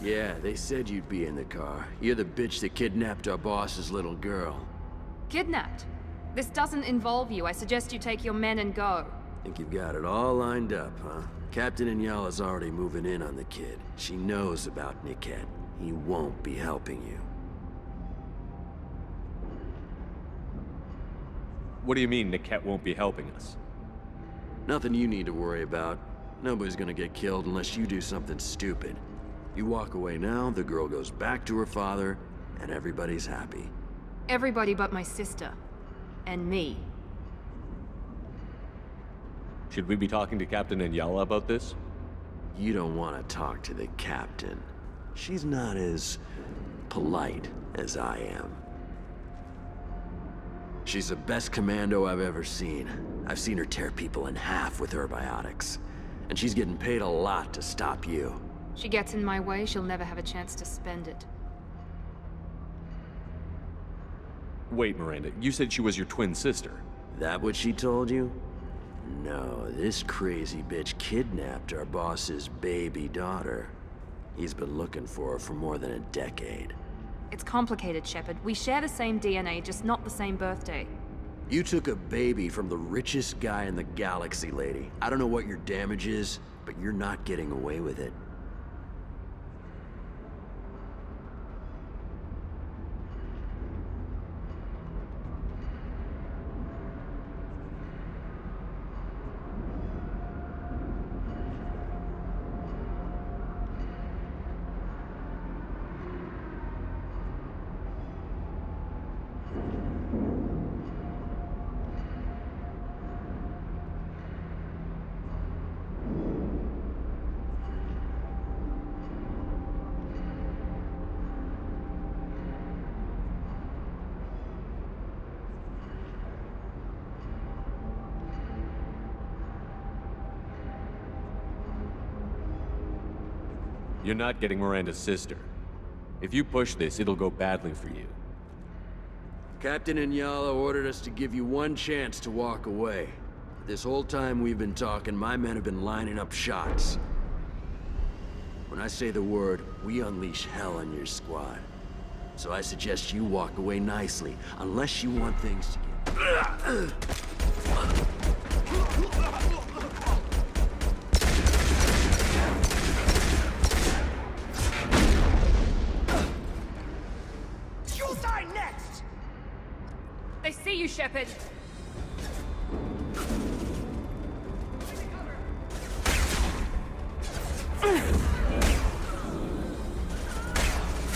Yeah, they said you'd be in the car. You're the bitch that kidnapped our boss's little girl. Kidnapped? This doesn't involve you. I suggest you take your men and go. Think you've got it all lined up, huh? Captain Inyala's already moving in on the kid. She knows about Niket. He won't be helping you. What do you mean Niket won't be helping us? Nothing you need to worry about. Nobody's gonna get killed unless you do something stupid. You walk away now, the girl goes back to her father, and everybody's happy. Everybody but my sister. And me. Should we be talking to Captain Inyala about this? You don't want to talk to the captain. She's not as polite as I am. She's the best commando I've ever seen. I've seen her tear people in half with her biotics. And she's getting paid a lot to stop you. She gets in my way, she'll never have a chance to spend it. Wait, Miranda, you said she was your twin sister. That what she told you? No, this crazy bitch kidnapped our boss's baby daughter. He's been looking for her for more than a decade. It's complicated, Shepard. We share the same DNA, just not the same birthday. You took a baby from the richest guy in the galaxy, lady. I don't know what your damage is, but you're not getting away with it. You're not getting Miranda's sister. If you push this, it'll go badly for you. Captain Inyala ordered us to give you one chance to walk away. This whole time we've been talking, my men have been lining up shots. When I say the word, we unleash hell on your squad. So I suggest you walk away nicely, unless you want things to get... You'll die next! They see you, Shepard!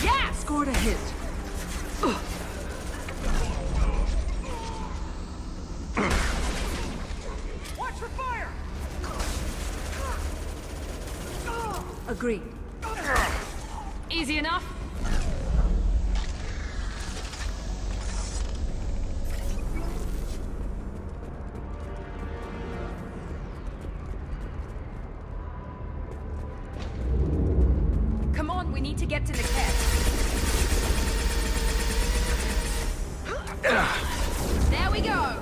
Yeah! Scored a hit. Watch for fire! Agreed. Easy enough? Come on, we need to get to the cat. There we go!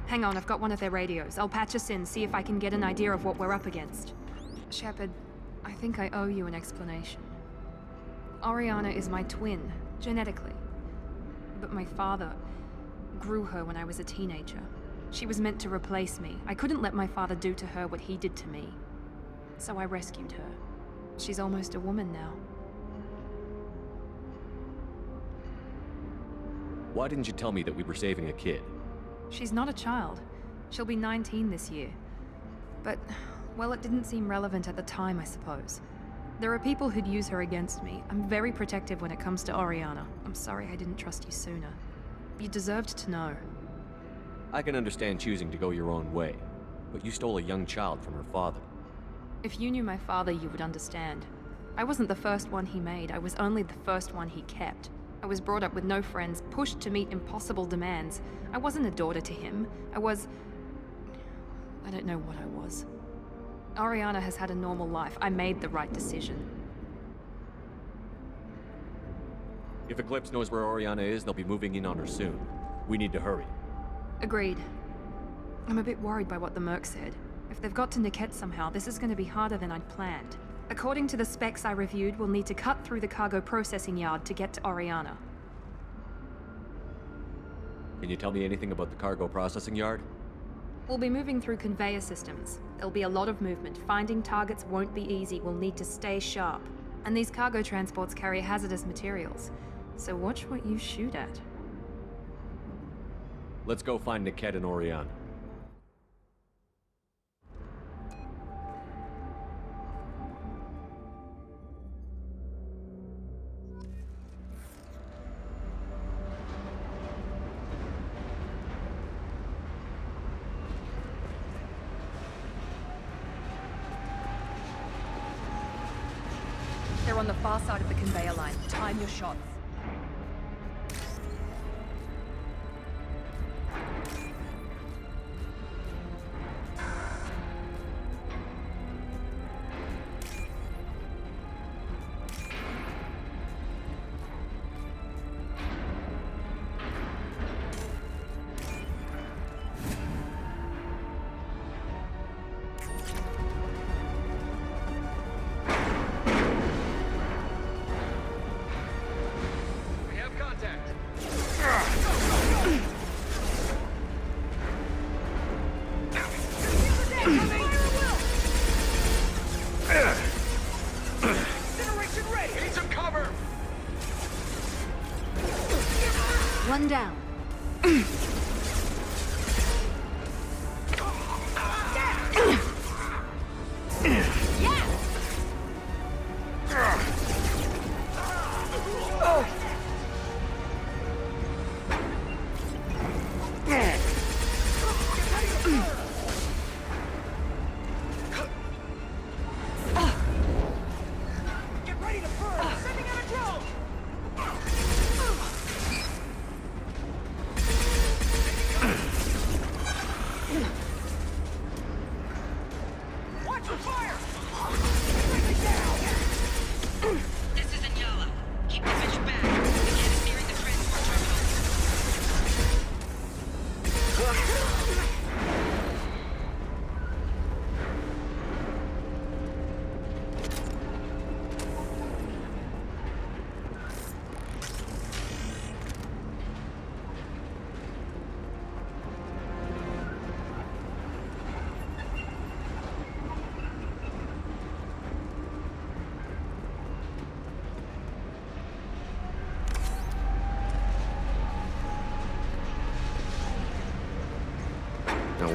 Hang on, I've got one of their radios. I'll patch us in, see if I can get an idea of what we're up against. Shepard, I think I owe you an explanation. Oriana is my twin, genetically. But my father grew her when I was a teenager. She was meant to replace me. I couldn't let my father do to her what he did to me. So I rescued her. She's almost a woman now. Why didn't you tell me that we were saving a kid? She's not a child. She'll be 19 this year. But, well, it didn't seem relevant at the time, I suppose. There are people who'd use her against me. I'm very protective when it comes to Oriana. I'm sorry I didn't trust you sooner. You deserved to know. I can understand choosing to go your own way, but you stole a young child from her father. If you knew my father, you would understand. I wasn't the first one he made. I was only the first one he kept. I was brought up with no friends, pushed to meet impossible demands. I wasn't a daughter to him. I don't know what I was. Oriana has had a normal life. I made the right decision. If Eclipse knows where Oriana is, they'll be moving in on her soon. We need to hurry. Agreed. I'm a bit worried by what the Merc said. If they've got to Niket somehow, this is going to be harder than I'd planned. According to the specs I reviewed, we'll need to cut through the cargo processing yard to get to Oriana. Can you tell me anything about the cargo processing yard? We'll be moving through conveyor systems. There'll be a lot of movement. Finding targets won't be easy. We'll need to stay sharp. And these cargo transports carry hazardous materials. So watch what you shoot at. Let's go find Niket and Oriana. They're on the far side of the conveyor line. Time your shots. One down.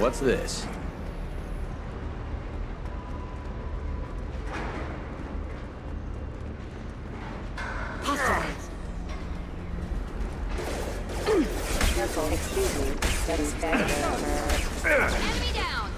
what's this? Hostiles. Careful, excuse me. Enemy down!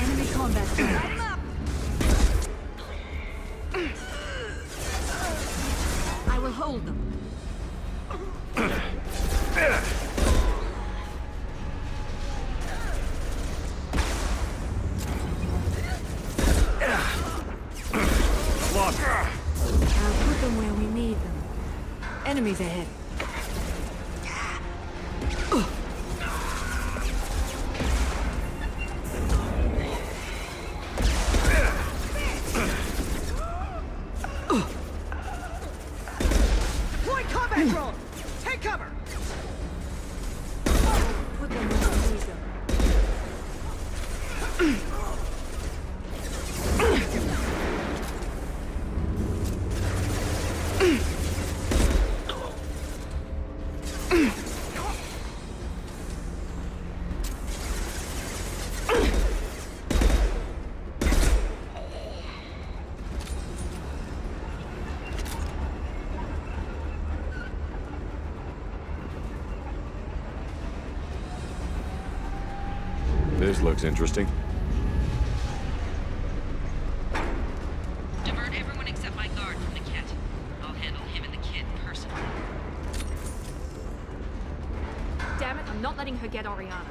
Enemy combat zone. I will hold them. I'll put them where we need them. Enemies ahead. Deploy combat drone! Take cover! Put them where we need them. This looks interesting. Divert everyone except my guard from the kit. I'll handle him and the kid personally. Damn it, I'm not letting her get Oriana.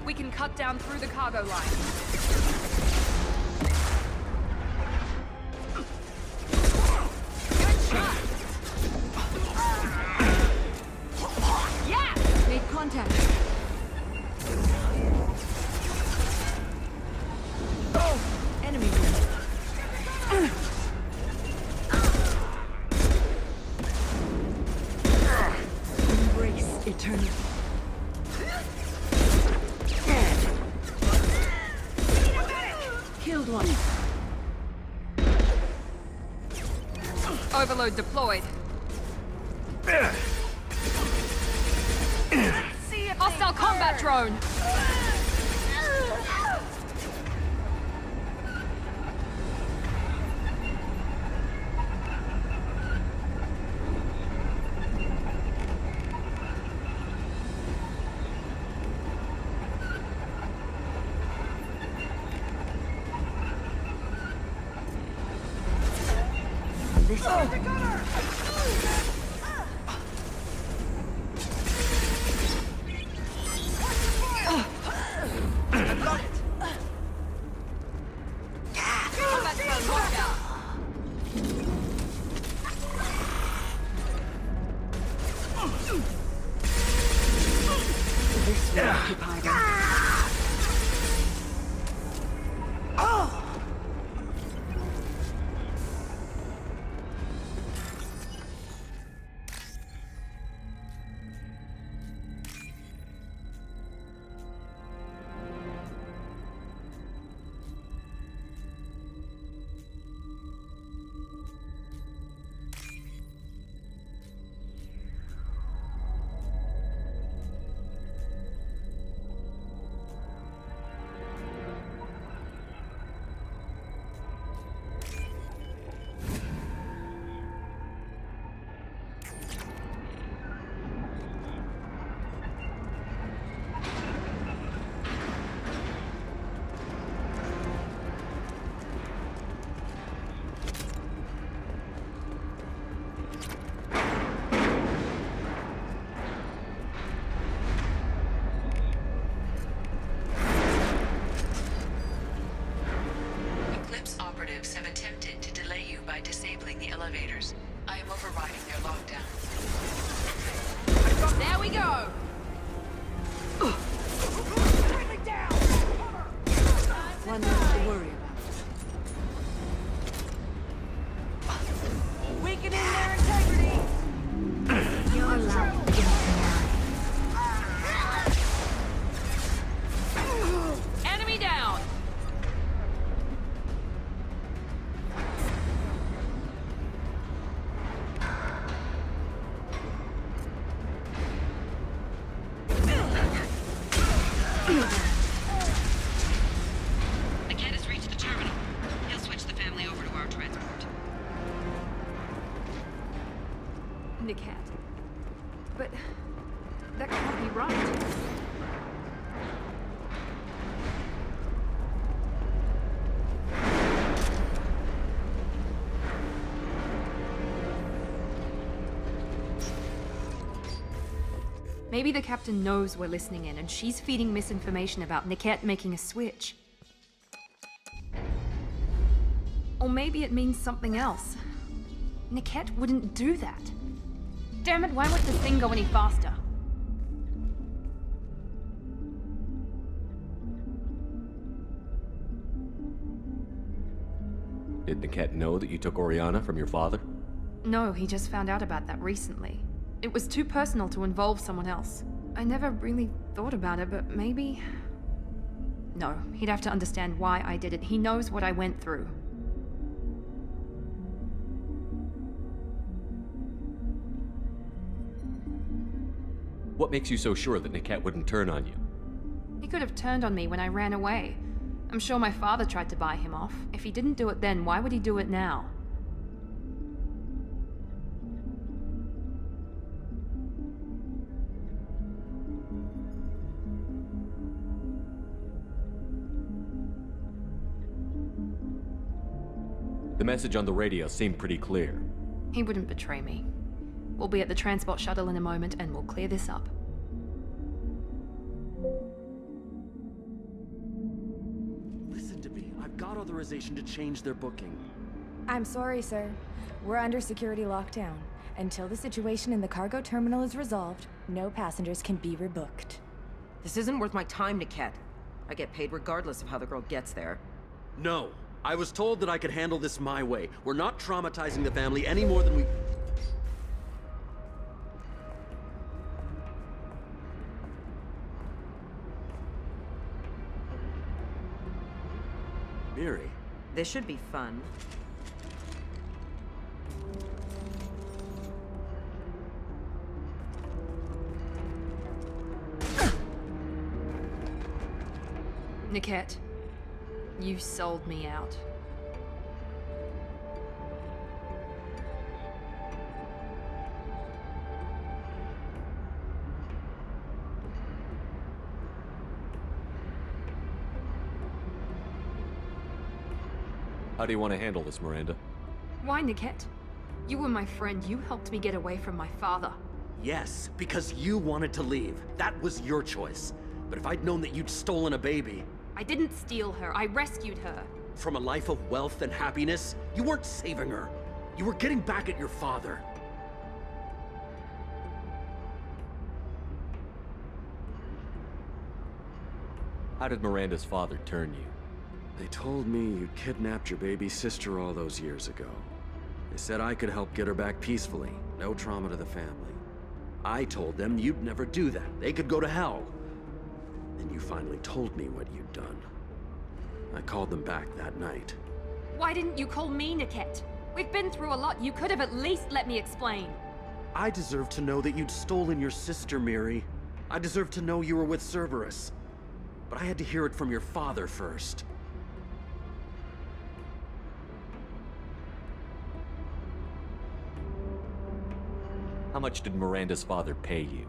We can cut down through the cargo line. Made contact. Oh! Enemy wound. Embrace eternity. Killed one. Overload deployed. Hostile combat drone! This will occupy them. elevators. I am overriding their lockdown. There we go! One less to worry about. Weakening their integrity! You're allowed to get Enemy down! The cat has reached the terminal. He'll switch the family over to our transport. Niket. But that can't be right. Maybe the captain knows we're listening in and she's feeding misinformation about Niket making a switch. Or maybe it means something else. Niket wouldn't do that. Damn it, why won't the thing go any faster? Did Niket know that you took Oriana from your father? No, he just found out about that recently. It was too personal to involve someone else. I never really thought about it, but maybe... No, he'd have to understand why I did it. He knows what I went through. What makes you so sure that Niket wouldn't turn on you? He could have turned on me when I ran away. I'm sure my father tried to buy him off. If he didn't do it then, why would he do it now? The message on the radio seemed pretty clear. He wouldn't betray me. We'll be at the transport shuttle in a moment and we'll clear this up. Listen to me. I've got authorization to change their booking. I'm sorry, sir. We're under security lockdown. Until the situation in the cargo terminal is resolved, no passengers can be rebooked. This isn't worth my time, Niket. I get paid regardless of how the girl gets there. No. I was told that I could handle this my way. We're not traumatizing the family any more than we... Miri. This should be fun. Niket, you sold me out. How do you want to handle this, Miranda? Why, Niket? You were my friend. You helped me get away from my father. Yes, because you wanted to leave. That was your choice. But if I'd known that you'd stolen a baby... I didn't steal her. I rescued her. From a life of wealth and happiness, you weren't saving her. You were getting back at your father. How did Miranda's father turn you? They told me you kidnapped your baby sister all those years ago. They said I could help get her back peacefully. No trauma to the family. I told them you'd never do that. They could go to hell. Then you finally told me what you'd done. I called them back that night. Why didn't you call me, Niket? We've been through a lot. You could have at least let me explain. I deserve to know that you'd stolen your sister, Miri. I deserve to know you were with Cerberus. But I had to hear it from your father first. How much did Miranda's father pay you?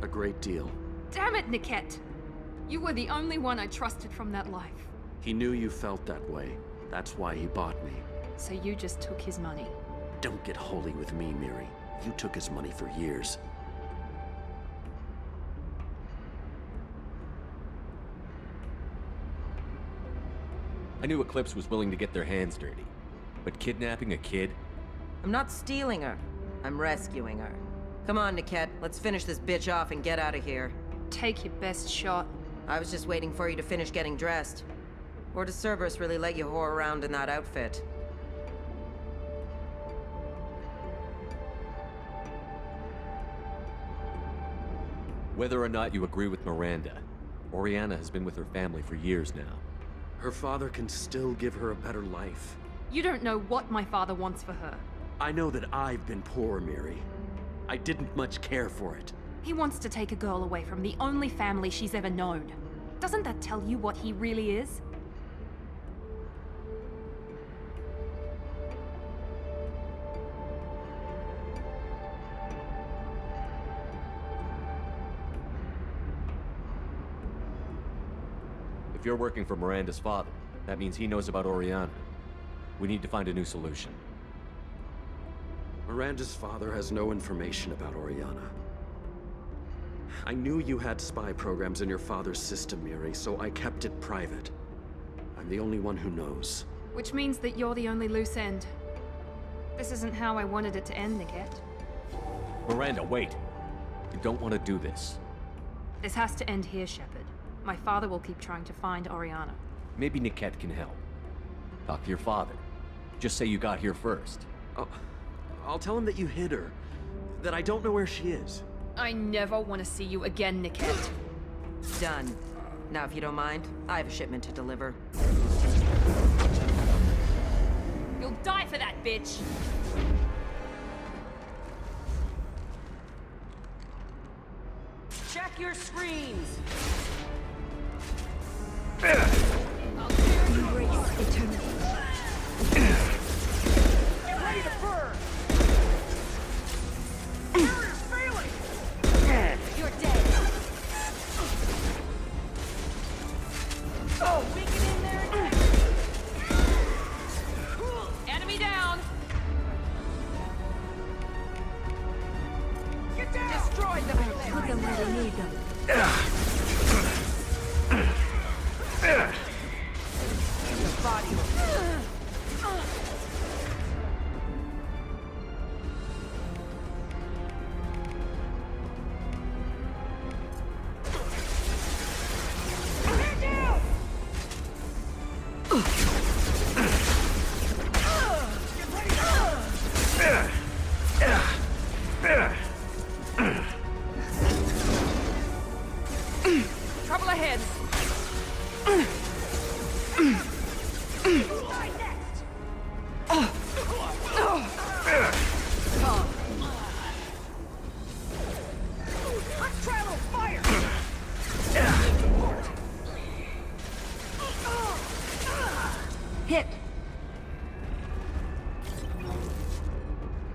A great deal. Damn it, Niket! You were the only one I trusted from that life. He knew you felt that way. That's why he bought me. So you just took his money? Don't get holy with me, Miri. You took his money for years. I knew Eclipse was willing to get their hands dirty. But kidnapping a kid? I'm not stealing her. I'm rescuing her. Come on, Niket. Let's finish this bitch off and get out of here. Take your best shot. I was just waiting for you to finish getting dressed. Or does Cerberus really let you whore around in that outfit? Whether or not you agree with Miranda, Oriana has been with her family for years now. Her father can still give her a better life. You don't know what my father wants for her. I know that I've been poor, Miri. I didn't much care for it. He wants to take a girl away from the only family she's ever known. Doesn't that tell you what he really is? If you're working for Miranda's father, that means he knows about Oriana. We need to find a new solution. Miranda's father has no information about Oriana. I knew you had spy programs in your father's system, Miri, so I kept it private. I'm the only one who knows. Which means that you're the only loose end. This isn't how I wanted it to end, Niket. Miranda, wait! You don't want to do this. This has to end here, Shepard. My father will keep trying to find Oriana. Maybe Niket can help. Talk to your father. Just say you got here first. I'll tell him that you hid her. That I don't know where she is. I never want to see you again, Niket. Done. Now, if you don't mind, I have a shipment to deliver. You'll die for that, bitch! Check your screens! Embrace eternity. Get ready to burn! Barrier's failing! You're dead. Oh, we get in there again! Enemy down! Get down! Destroy them! Put them where they need them. Your body. Trouble ahead! Travel fire! Hit!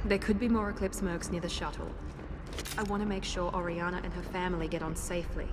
There could be more Eclipse mercs near the shuttle. I want to make sure Oriana and her family get on safely.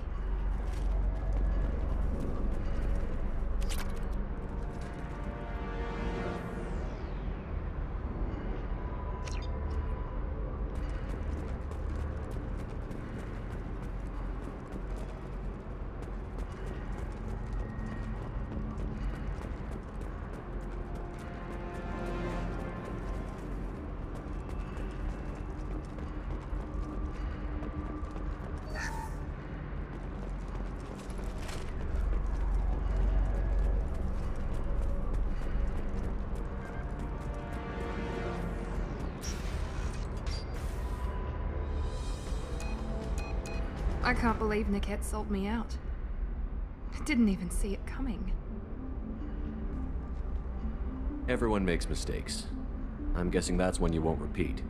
I can't believe Niket sold me out. I didn't even see it coming. Everyone makes mistakes. I'm guessing that's one you won't repeat.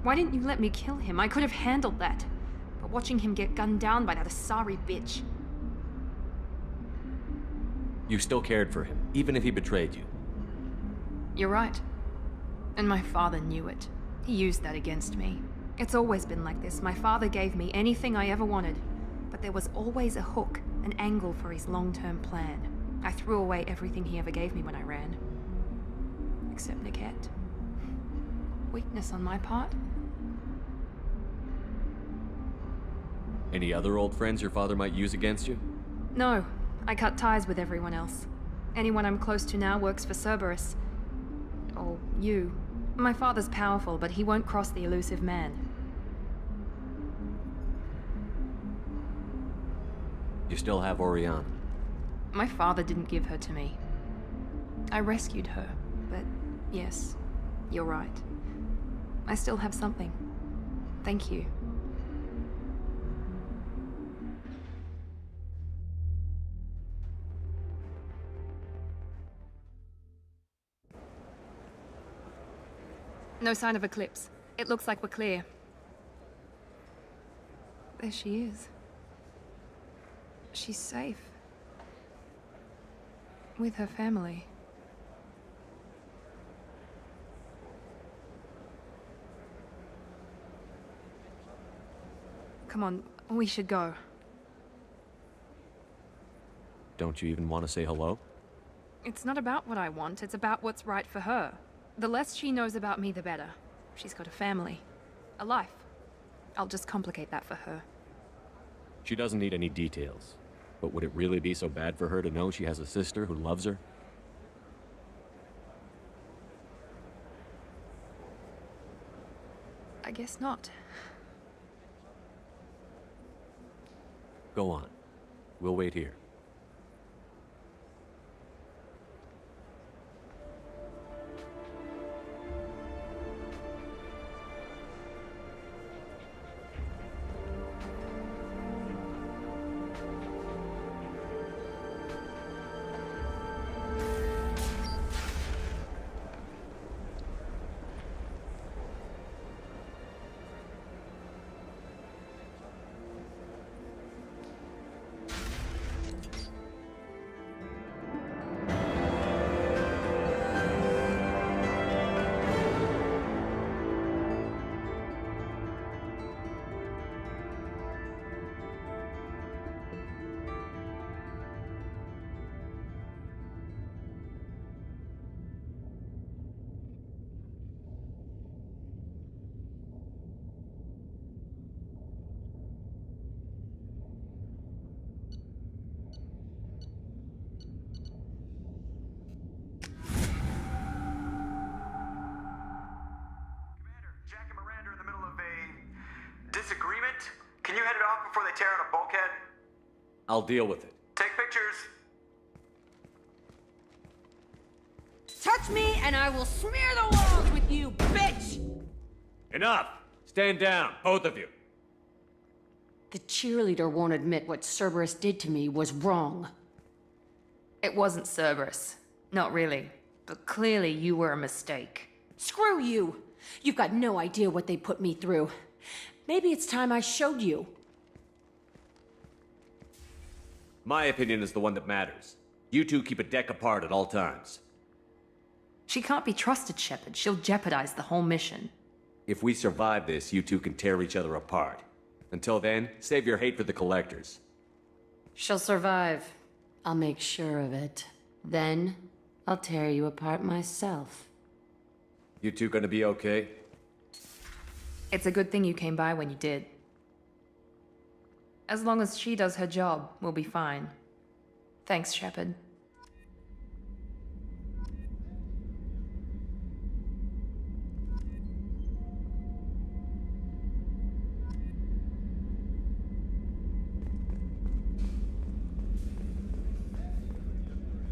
Why didn't you let me kill him? I could have handled that. But watching him get gunned down by that Asari bitch. You still cared for him, even if he betrayed you. You're right. And my father knew it. He used that against me. It's always been like this. My father gave me anything I ever wanted, but there was always a hook, an angle for his long-term plan. I threw away everything he ever gave me when I ran. Except Niket. Weakness on my part. Any other old friends your father might use against you? No, I cut ties with everyone else. Anyone I'm close to now works for Cerberus. Or you. My father's powerful, but he won't cross the elusive man. You still have Oriana. My father didn't give her to me. I rescued her, but yes, you're right. I still have something. Thank you. No sign of Eclipse. It looks like we're clear. There she is. She's safe. With her family. Come on, we should go. Don't you even want to say hello? It's not about what I want, it's about what's right for her. The less she knows about me, the better. She's got a family. A life. I'll just complicate that for her. She doesn't need any details. But would it really be so bad for her to know she has a sister who loves her? I guess not. Go on. We'll wait here. Disagreement? Can you head it off before they tear out a bulkhead? I'll deal with it. Take pictures. Touch me and I will smear the walls with you, bitch! Enough! Stand down, both of you. The cheerleader won't admit what Cerberus did to me was wrong. It wasn't Cerberus. Not really. But clearly you were a mistake. Screw you! You've got no idea what they put me through. Maybe it's time I showed you. My opinion is the one that matters. You two keep a deck apart at all times. She can't be trusted, Shepard. She'll jeopardize the whole mission. If we survive this, you two can tear each other apart. Until then, save your hate for the Collectors. She'll survive. I'll make sure of it. Then, I'll tear you apart myself. You two gonna be okay? It's a good thing you came by when you did. As long as she does her job, we'll be fine. Thanks, Shepard.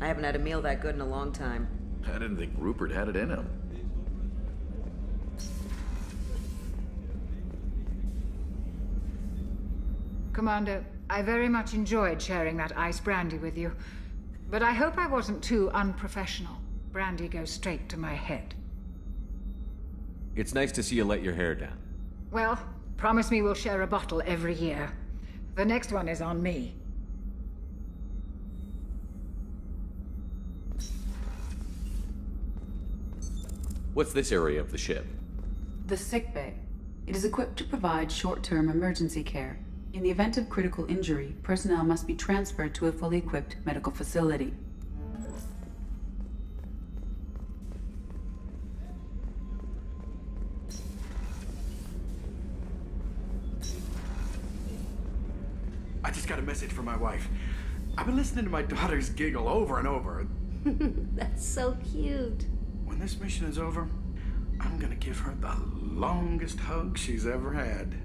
I haven't had a meal that good in a long time. I didn't think Rupert had it in him. Commander, I very much enjoyed sharing that ice brandy with you. But I hope I wasn't too unprofessional. Brandy goes straight to my head. It's nice to see you let your hair down. Well, promise me we'll share a bottle every year. The next one is on me. What's this area of the ship? The sick bay. It is equipped to provide short-term emergency care. In the event of critical injury, personnel must be transferred to a fully equipped medical facility. I just got a message from my wife. I've been listening to my daughters giggle over and over. That's so cute. When this mission is over, I'm gonna give her the longest hug she's ever had.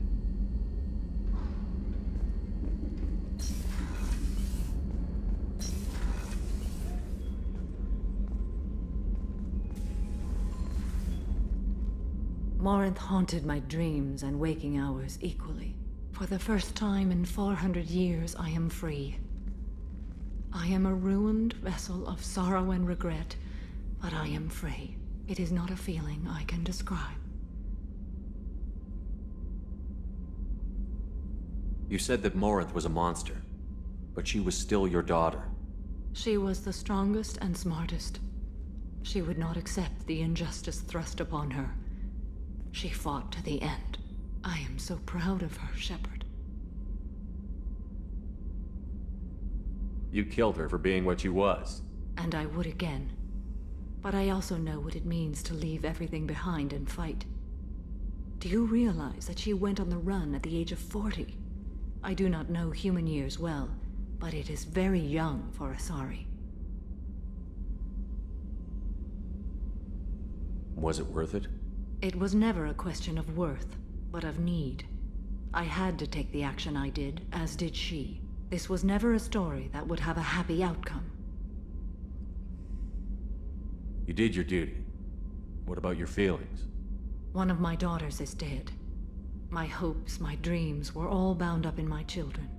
Morinth haunted my dreams and waking hours equally. For the first time in 400 years, I am free. I am a ruined vessel of sorrow and regret, but I am free. It is not a feeling I can describe. You said that Morinth was a monster, but she was still your daughter. She was the strongest and smartest. She would not accept the injustice thrust upon her. She fought to the end. I am so proud of her, Shepard. You killed her for being what she was. And I would again. But I also know what it means to leave everything behind and fight. Do you realize that she went on the run at the age of 40? I do not know human years well, but it is very young for Asari. Was it worth it? It was never a question of worth, but of need. I had to take the action I did, as did she. This was never a story that would have a happy outcome. You did your duty. What about your feelings? One of my daughters is dead. My hopes, my dreams were all bound up in my children.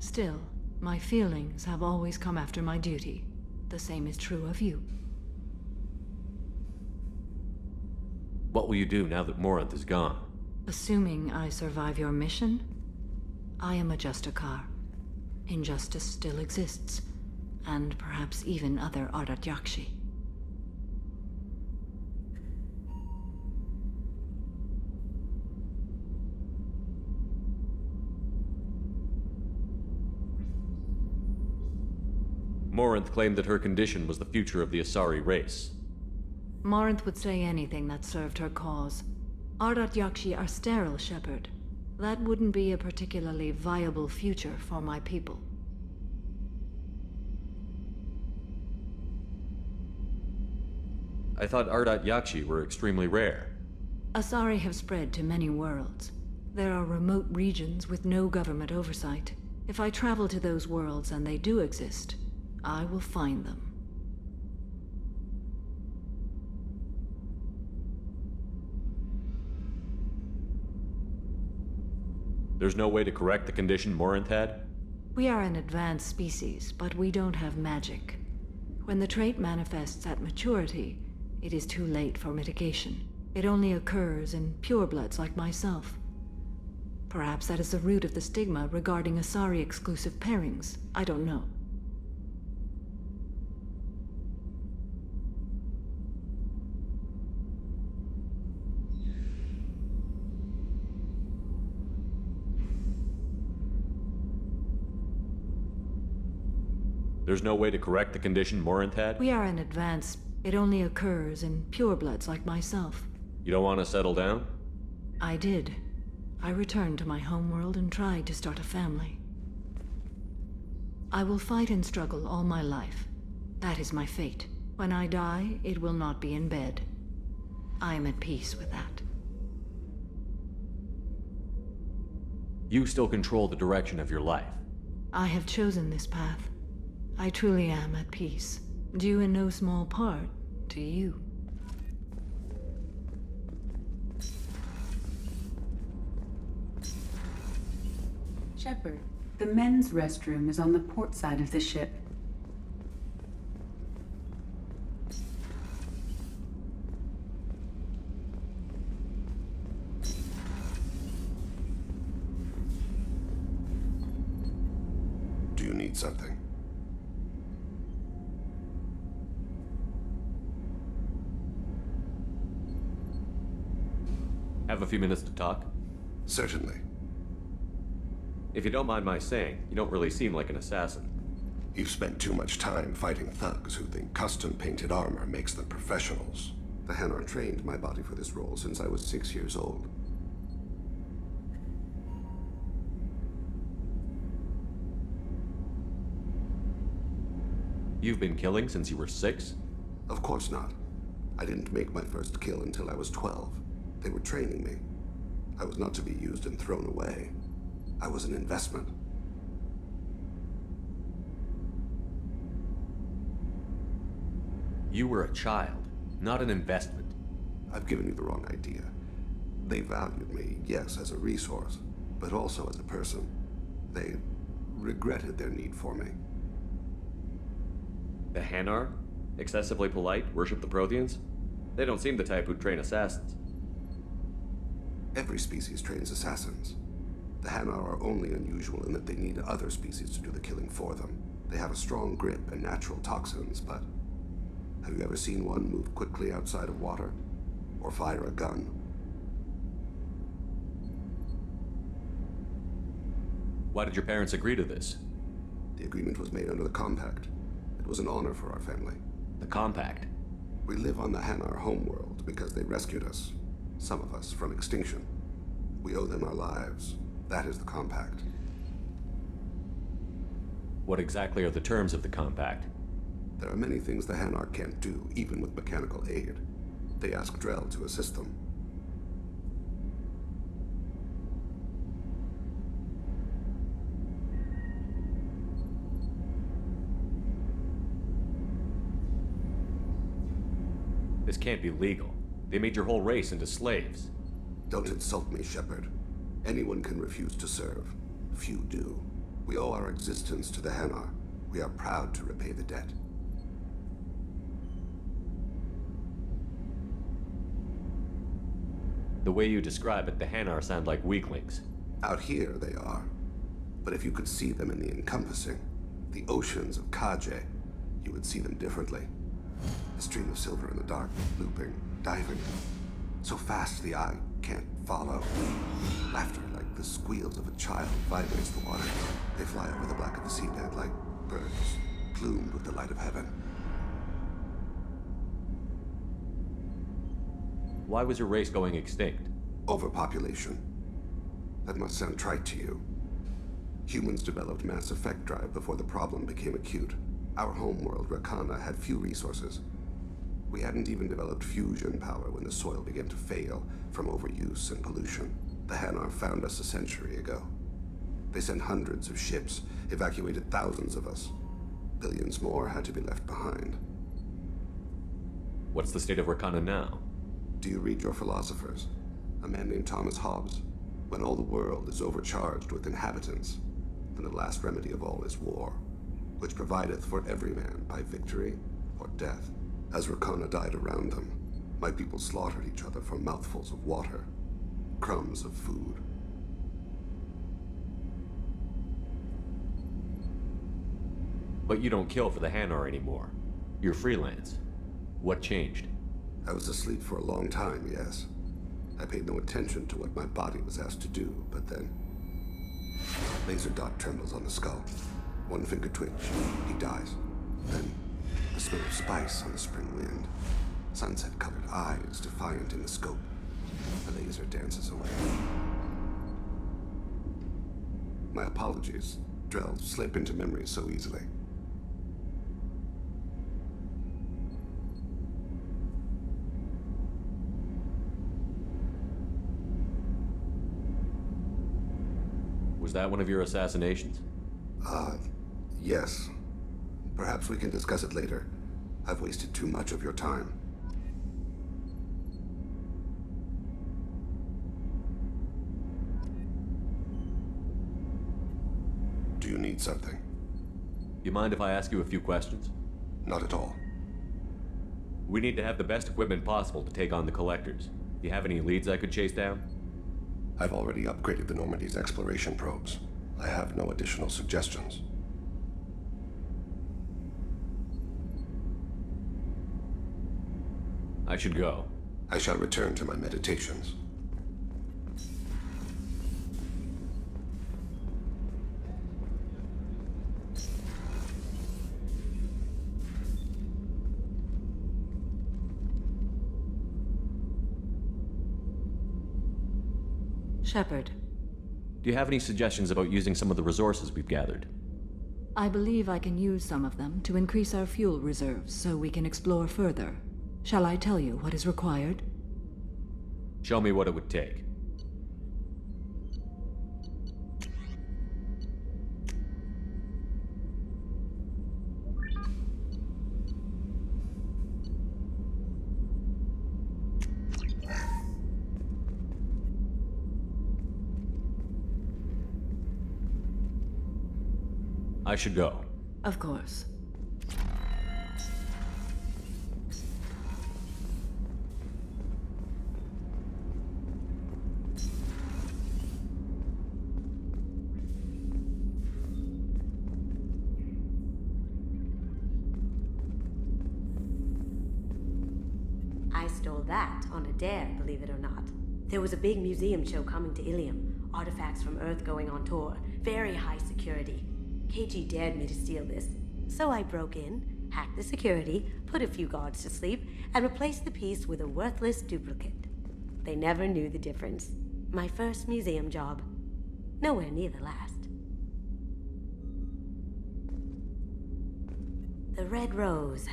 Still, my feelings have always come after my duty. The same is true of you. What will you do now that Morinth is gone? Assuming I survive your mission, I am a Justikar. Injustice still exists, and perhaps even other Ardat Yakshi. Morinth claimed that her condition was the future of the Asari race. Morinth would say anything that served her cause. Ardat Yakshi are sterile, Shepard. That wouldn't be a particularly viable future for my people. I thought Ardat Yakshi were extremely rare. Asari have spread to many worlds. There are remote regions with no government oversight. If I travel to those worlds and they do exist, I will find them. There's no way to correct the condition Morinth had? We are an advanced species, but we don't have magic. When the trait manifests at maturity, it is too late for mitigation. It only occurs in purebloods like myself. Perhaps that is the root of the stigma regarding Asari-exclusive pairings. I don't know. There's no way to correct the condition Morinth had? We are an advanced... It only occurs in purebloods like myself. You don't want to settle down? I did. I returned to my homeworld and tried to start a family. I will fight and struggle all my life. That is my fate. When I die, it will not be in bed. I am at peace with that. You still control the direction of your life. I have chosen this path. I truly am at peace, due in no small part to you. Shepard, the men's restroom is on the port side of the ship. Do you need something? Have a few minutes to talk? Certainly. If you don't mind my saying, you don't really seem like an assassin. You've spent too much time fighting thugs who think custom-painted armor makes them professionals. The Hanar trained my body for this role since I was 6 years old. You've been killing since you were 6? Of course not. I didn't make my first kill until I was 12. They were training me. I was not to be used and thrown away. I was an investment. You were a child, not an investment. I've given you the wrong idea. They valued me, yes, as a resource, but also as a person. They regretted their need for me. The Hanar? Excessively polite, worship the Protheans? They don't seem the type who'd train assassins. Every species trains assassins. The Hanar are only unusual in that they need other species to do the killing for them. They have a strong grip and natural toxins, but have you ever seen one move quickly outside of water? Or fire a gun? Why did your parents agree to this? The agreement was made under the Compact. It was an honor for our family. The Compact? We live on the Hanar homeworld because they rescued us. Some of us from extinction. We owe them our lives. That is the Compact. What exactly are the terms of the Compact? There are many things the Hanar can't do, even with mechanical aid. They ask Drell to assist them. This can't be legal. They made your whole race into slaves. Don't insult me, Shepard. Anyone can refuse to serve. Few do. We owe our existence to the Hanar. We are proud to repay the debt. The way you describe it, the Hanar sound like weaklings. Out here, they are. But if you could see them in the encompassing, the oceans of Kaje, you would see them differently. A stream of silver in the dark, looping, diving. So fast the eye can't follow. Laughter like the squeals of a child vibrates the water. They fly over the black of the seabed like birds, plumed with the light of heaven. Why was your race going extinct? Overpopulation. That must sound trite to you. Humans developed mass effect drive before the problem became acute. Our homeworld, Rakana, had few resources. We hadn't even developed fusion power when the soil began to fail from overuse and pollution. The Hanar found us a century ago. They sent hundreds of ships, evacuated thousands of us. Billions more had to be left behind. What's the state of Rakana now? Do you read your philosophers? A man named Thomas Hobbes. When all the world is overcharged with inhabitants, then the last remedy of all is war, which provideth for every man by victory or death. As Rakana died around them, my people slaughtered each other for mouthfuls of water, crumbs of food. But you don't kill for the Hanar anymore. You're freelance. What changed? I was asleep for a long time, yes. I paid no attention to what my body was asked to do, but then... Laser dot trembles on the skull. One finger twitch. He dies. Then, the smell of spice on the spring wind. Sunset-colored eyes defiant in the scope. The laser dances away. My apologies. Drell slip into memory so easily. Was that one of your assassinations? Yes. Perhaps we can discuss it later. I've wasted too much of your time. Do you need something? You mind if I ask you a few questions? Not at all. We need to have the best equipment possible to take on the collectors. Do you have any leads I could chase down? I've already upgraded the Normandy's exploration probes. I have no additional suggestions. I should go. I shall return to my meditations. Shepard. Do you have any suggestions about using some of the resources we've gathered? I believe I can use some of them to increase our fuel reserves so we can explore further. Shall I tell you what is required? Show me what it would take. I should go. Of course. I stole that on a dare, believe it or not. There was a big museum show coming to Ilium. Artifacts from Earth going on tour. Very high security. KG dared me to steal this. So I broke in, hacked the security, put a few guards to sleep, and replaced the piece with a worthless duplicate. They never knew the difference. My first museum job. Nowhere near the last. The Red Rose.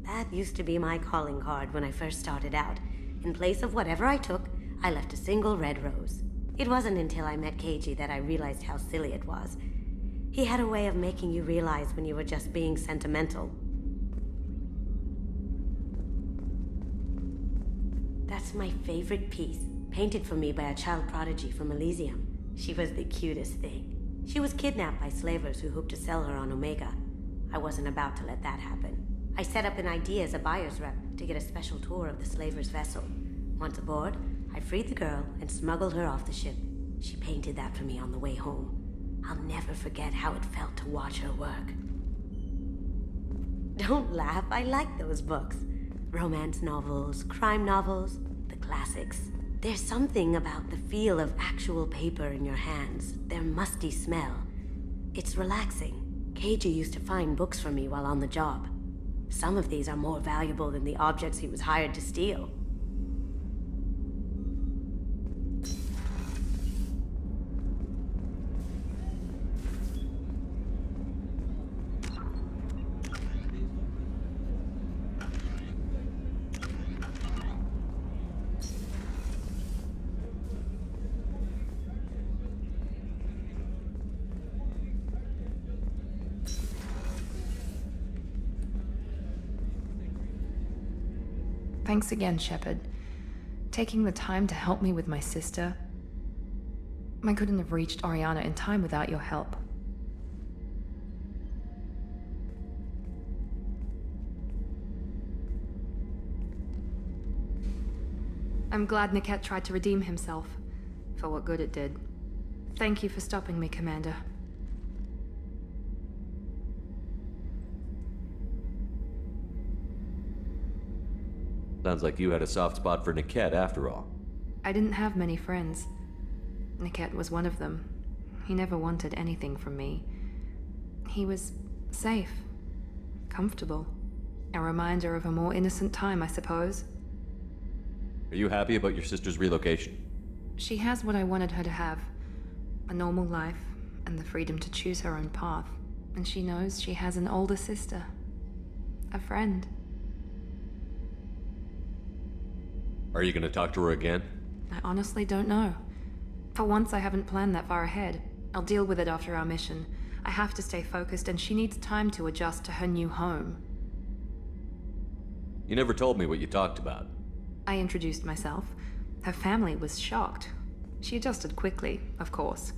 That used to be my calling card when I first started out. In place of whatever I took, I left a single red rose. It wasn't until I met KG that I realized how silly it was. He had a way of making you realize when you were just being sentimental. That's my favorite piece, painted for me by a child prodigy from Elysium. She was the cutest thing. She was kidnapped by slavers who hoped to sell her on Omega. I wasn't about to let that happen. I set up an ID as a buyer's rep to get a special tour of the slaver's vessel. Once aboard, I freed the girl and smuggled her off the ship. She painted that for me on the way home. I'll never forget how it felt to watch her work. Don't laugh, I like those books. Romance novels, crime novels, the classics. There's something about the feel of actual paper in your hands, their musty smell. It's relaxing. KG used to find books for me while on the job. Some of these are more valuable than the objects he was hired to steal. Thanks again, Shepard. Taking the time to help me with my sister. I couldn't have reached Oriana in time without your help. I'm glad Niket tried to redeem himself, for what good it did. Thank you for stopping me, Commander. Sounds like you had a soft spot for Niket after all. I didn't have many friends. Niket was one of them. He never wanted anything from me. He was safe, comfortable. A reminder of a more innocent time, I suppose. Are you happy about your sister's relocation? She has what I wanted her to have. A normal life, and the freedom to choose her own path. And she knows she has an older sister. A friend. Are you gonna talk to her again? I honestly don't know. For once, I haven't planned that far ahead. I'll deal with it after our mission. I have to stay focused, and she needs time to adjust to her new home. You never told me what you talked about. I introduced myself. Her family was shocked. She adjusted quickly, of course.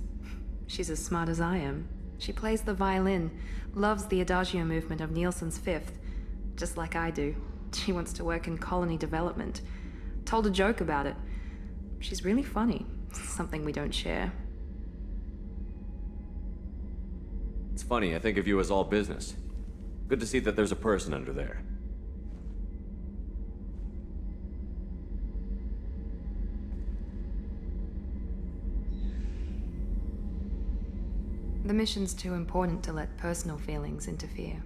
She's as smart as I am. She plays the violin, loves the Adagio movement of Nielsen's Fifth, just like I do. She wants to work in colony development. Told a joke about it. She's really funny. Something we don't share. It's funny, I think of you as all business. Good to see that there's a person under there. The mission's too important to let personal feelings interfere.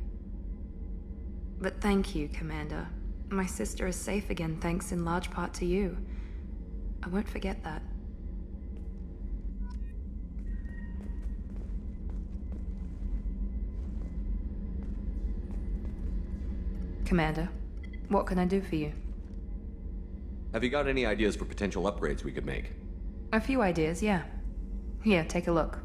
But thank you, Commander. My sister is safe again thanks in large part to you. I won't forget that. Commander, what can I do for you? Have you got any ideas for potential upgrades we could make? A few ideas, yeah. Here, take a look.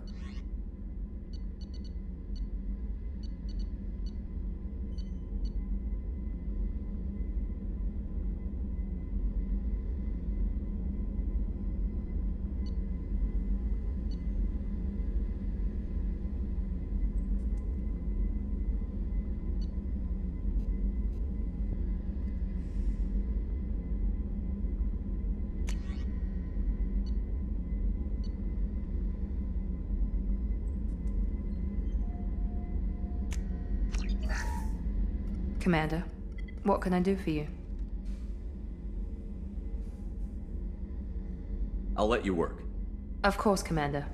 Commander, what can I do for you? I'll let you work. Of course, Commander.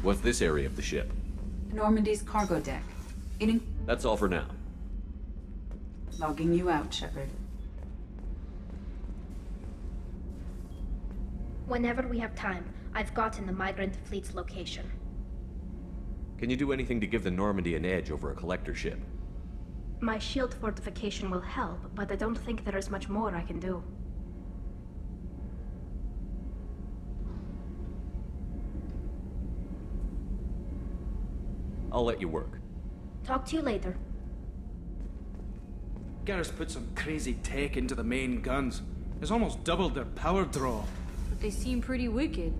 What's this area of the ship? Normandy's cargo deck. That's all for now. Logging you out, Shepard. Whenever we have time, I've gotten the migrant fleet's location. Can you do anything to give the Normandy an edge over a collector ship? My shield fortification will help, but I don't think there is much more I can do. I'll let you work. Talk to you later. Garrus put some crazy tech into the main guns. It's almost doubled their power draw. But they seem pretty wicked.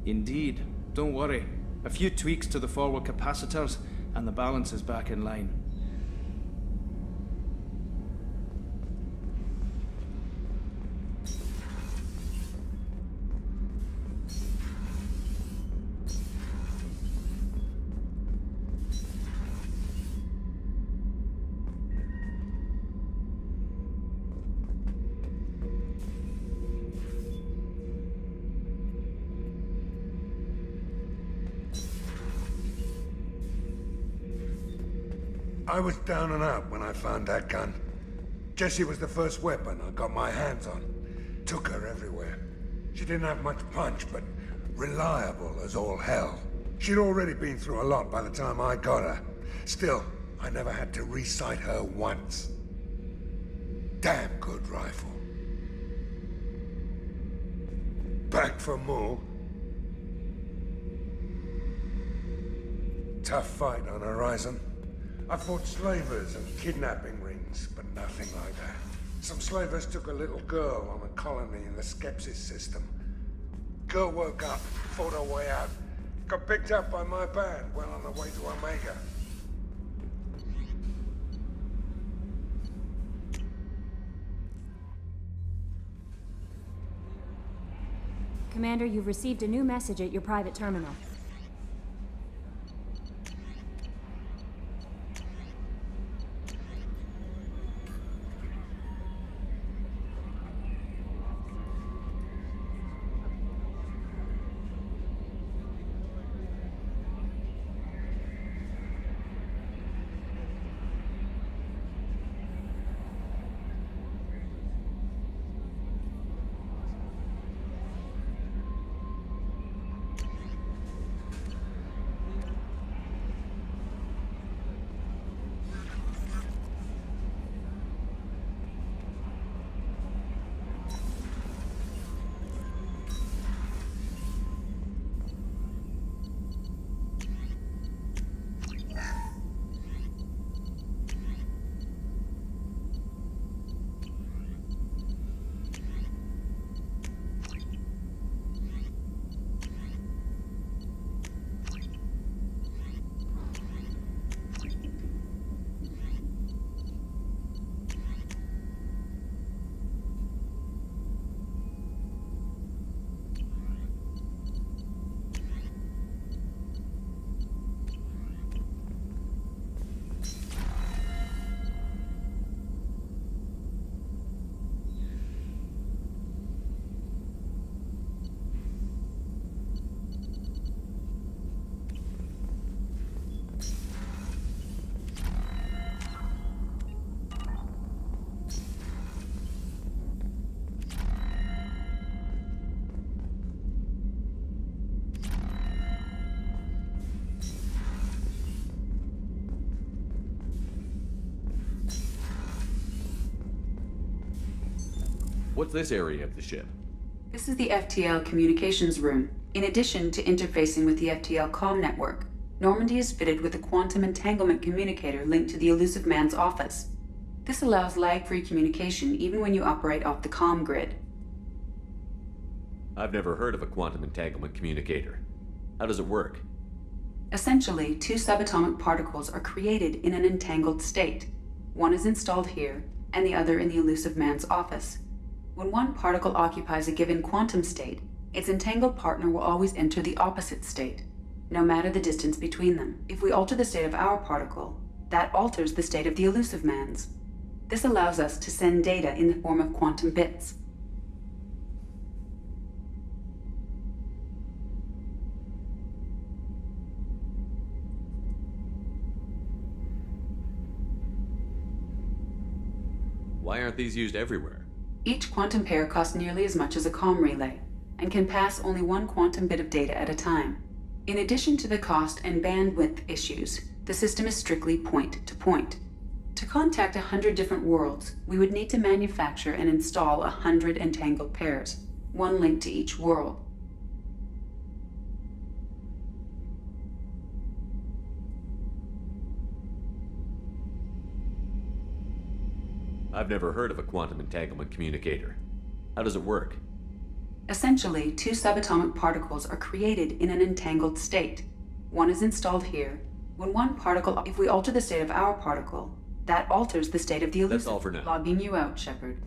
Indeed. Don't worry. A few tweaks to the forward capacitors, and the balance is back in line. I was down and out when I found that gun. Jessie was the first weapon I got my hands on. Took her everywhere. She didn't have much punch, but reliable as all hell. She'd already been through a lot by the time I got her. Still, I never had to re-sight her once. Damn good rifle. Back for more. Tough fight on horizon. I fought slavers and kidnapping rings, but nothing like that. Some slavers took a little girl on a colony in the Skepsis system. Girl woke up, fought her way out, got picked up by my band well on the way to Omega. Commander, you've received a new message at your private terminal. What's this area of the ship? This is the FTL communications room. In addition to interfacing with the FTL comm network, Normandy is fitted with a quantum entanglement communicator linked to the Elusive Man's office. This allows lag-free communication even when you operate off the comm grid. I've never heard of a quantum entanglement communicator. How does it work? Essentially, two subatomic particles are created in an entangled state. One is installed here, and the other in the Elusive Man's office. When one particle occupies a given quantum state, its entangled partner will always enter the opposite state, no matter the distance between them. If we alter the state of our particle, that alters the state of the Elusive Man's. This allows us to send data in the form of quantum bits. Why aren't these used everywhere? Each quantum pair costs nearly as much as a comm relay, and can pass only one quantum bit of data at a time. In addition to the cost and bandwidth issues, the system is strictly point-to-point. To contact 100 different worlds, we would need to manufacture and install 100 entangled pairs, one linked to each world. I've never heard of a quantum entanglement communicator. How does it work? Essentially, two subatomic particles are created in an entangled state. One is installed here. When one particle, if we alter the state of our particle, that alters the state of the Elusive. That's all for now. Logging you out, Shepard.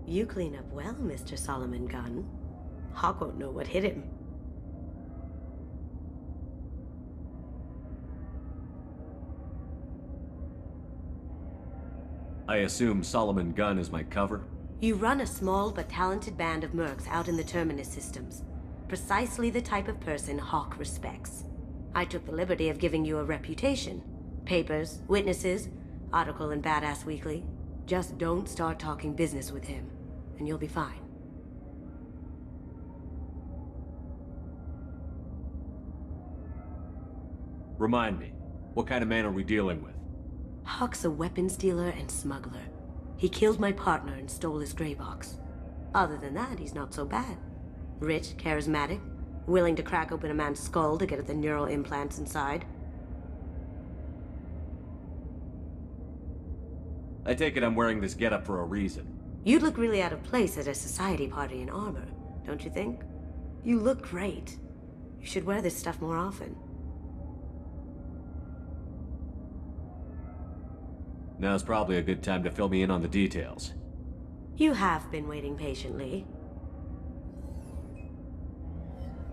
You clean up well, Mr. Solomon Gunn. Hawk won't know what hit him. I assume Solomon Gunn is my cover? You run a small but talented band of mercs out in the Terminus systems. Precisely the type of person Hawk respects. I took the liberty of giving you a reputation. Papers, witnesses, article in Badass Weekly. Just don't start talking business with him, and you'll be fine. Remind me, what kind of man are we dealing with? Hawk's a weapons dealer and smuggler. He killed my partner and stole his gray box. Other than that, he's not so bad. Rich, charismatic, willing to crack open a man's skull to get at the neural implants inside. I take it I'm wearing this getup for a reason. You'd look really out of place at a society party in armor, don't you think? You look great. You should wear this stuff more often. Now's probably a good time to fill me in on the details. You have been waiting patiently.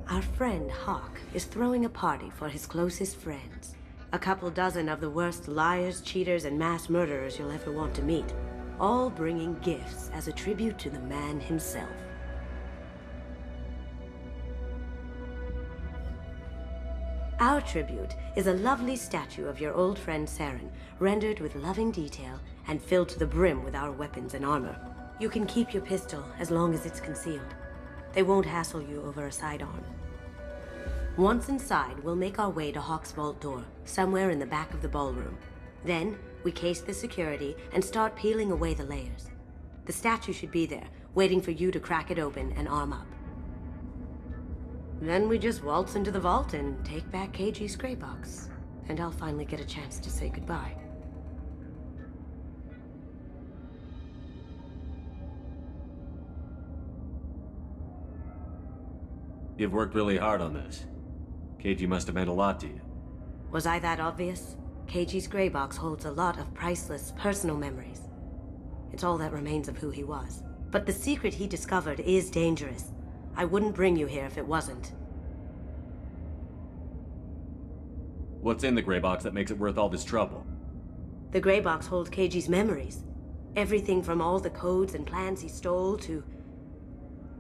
Our friend Hawk is throwing a party for his closest friends. A couple dozen of the worst liars, cheaters, and mass murderers you'll ever want to meet. All bringing gifts as a tribute to the man himself. Our tribute is a lovely statue of your old friend Saren, rendered with loving detail and filled to the brim with our weapons and armor. You can keep your pistol as long as it's concealed. They won't hassle you over a sidearm. Once inside, we'll make our way to Hawk's vault door, somewhere in the back of the ballroom. Then, we case the security and start peeling away the layers. The statue should be there, waiting for you to crack it open and arm up. Then we just waltz into the vault and take back KG's gray box. And I'll finally get a chance to say goodbye. You've worked really hard on this. KG must have meant a lot to you. Was I that obvious? KG's gray box holds a lot of priceless personal memories. It's all that remains of who he was. But the secret he discovered is dangerous. I wouldn't bring you here if it wasn't. What's in the gray box that makes it worth all this trouble? The gray box holds KG's memories. Everything from all the codes and plans he stole to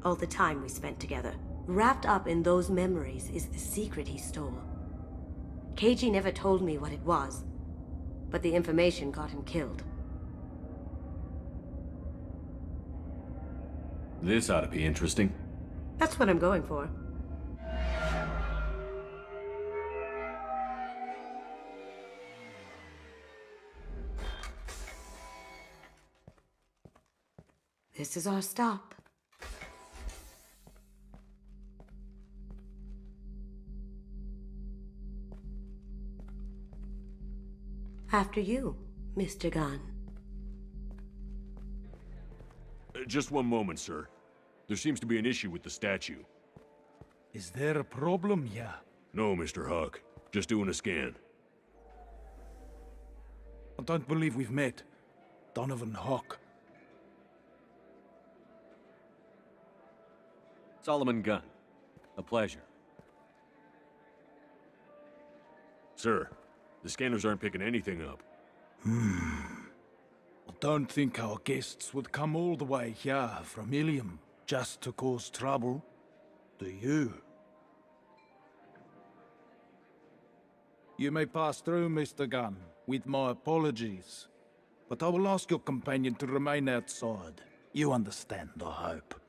all the time we spent together. Wrapped up in those memories is the secret he stole. KG never told me what it was, but the information got him killed. This ought to be interesting. That's what I'm going for. This is our stop. After you, Mr. Gunn. Just one moment, sir. There seems to be an issue with the statue. Is there a problem here? No, Mr. Huck. Just doing a scan. I don't believe we've met. Donovan Hawk. Solomon Gunn. A pleasure. Sir, the scanners aren't picking anything up. I don't think our guests would come all the way here from Ilium just to cause trouble. Do you? You may pass through, Mr. Gunn, with my apologies. But I will ask your companion to remain outside. You understand, I hope.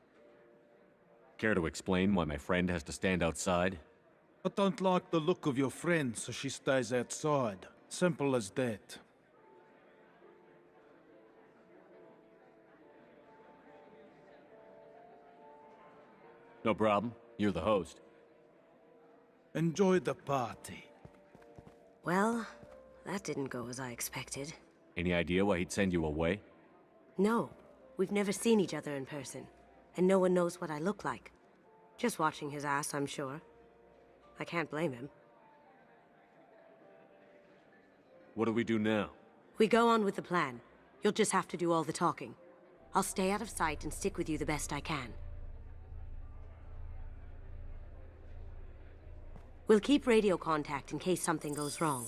Care to explain why my friend has to stand outside? I don't like the look of your friend, so she stays outside. Simple as that. No problem. You're the host. Enjoy the party. Well, that didn't go as I expected. Any idea why he'd send you away? No, we've never seen each other in person, and no one knows what I look like. Just watching his ass, I'm sure. I can't blame him. What do we do now? We go on with the plan. You'll just have to do all the talking. I'll stay out of sight and stick with you the best I can. We'll keep radio contact in case something goes wrong.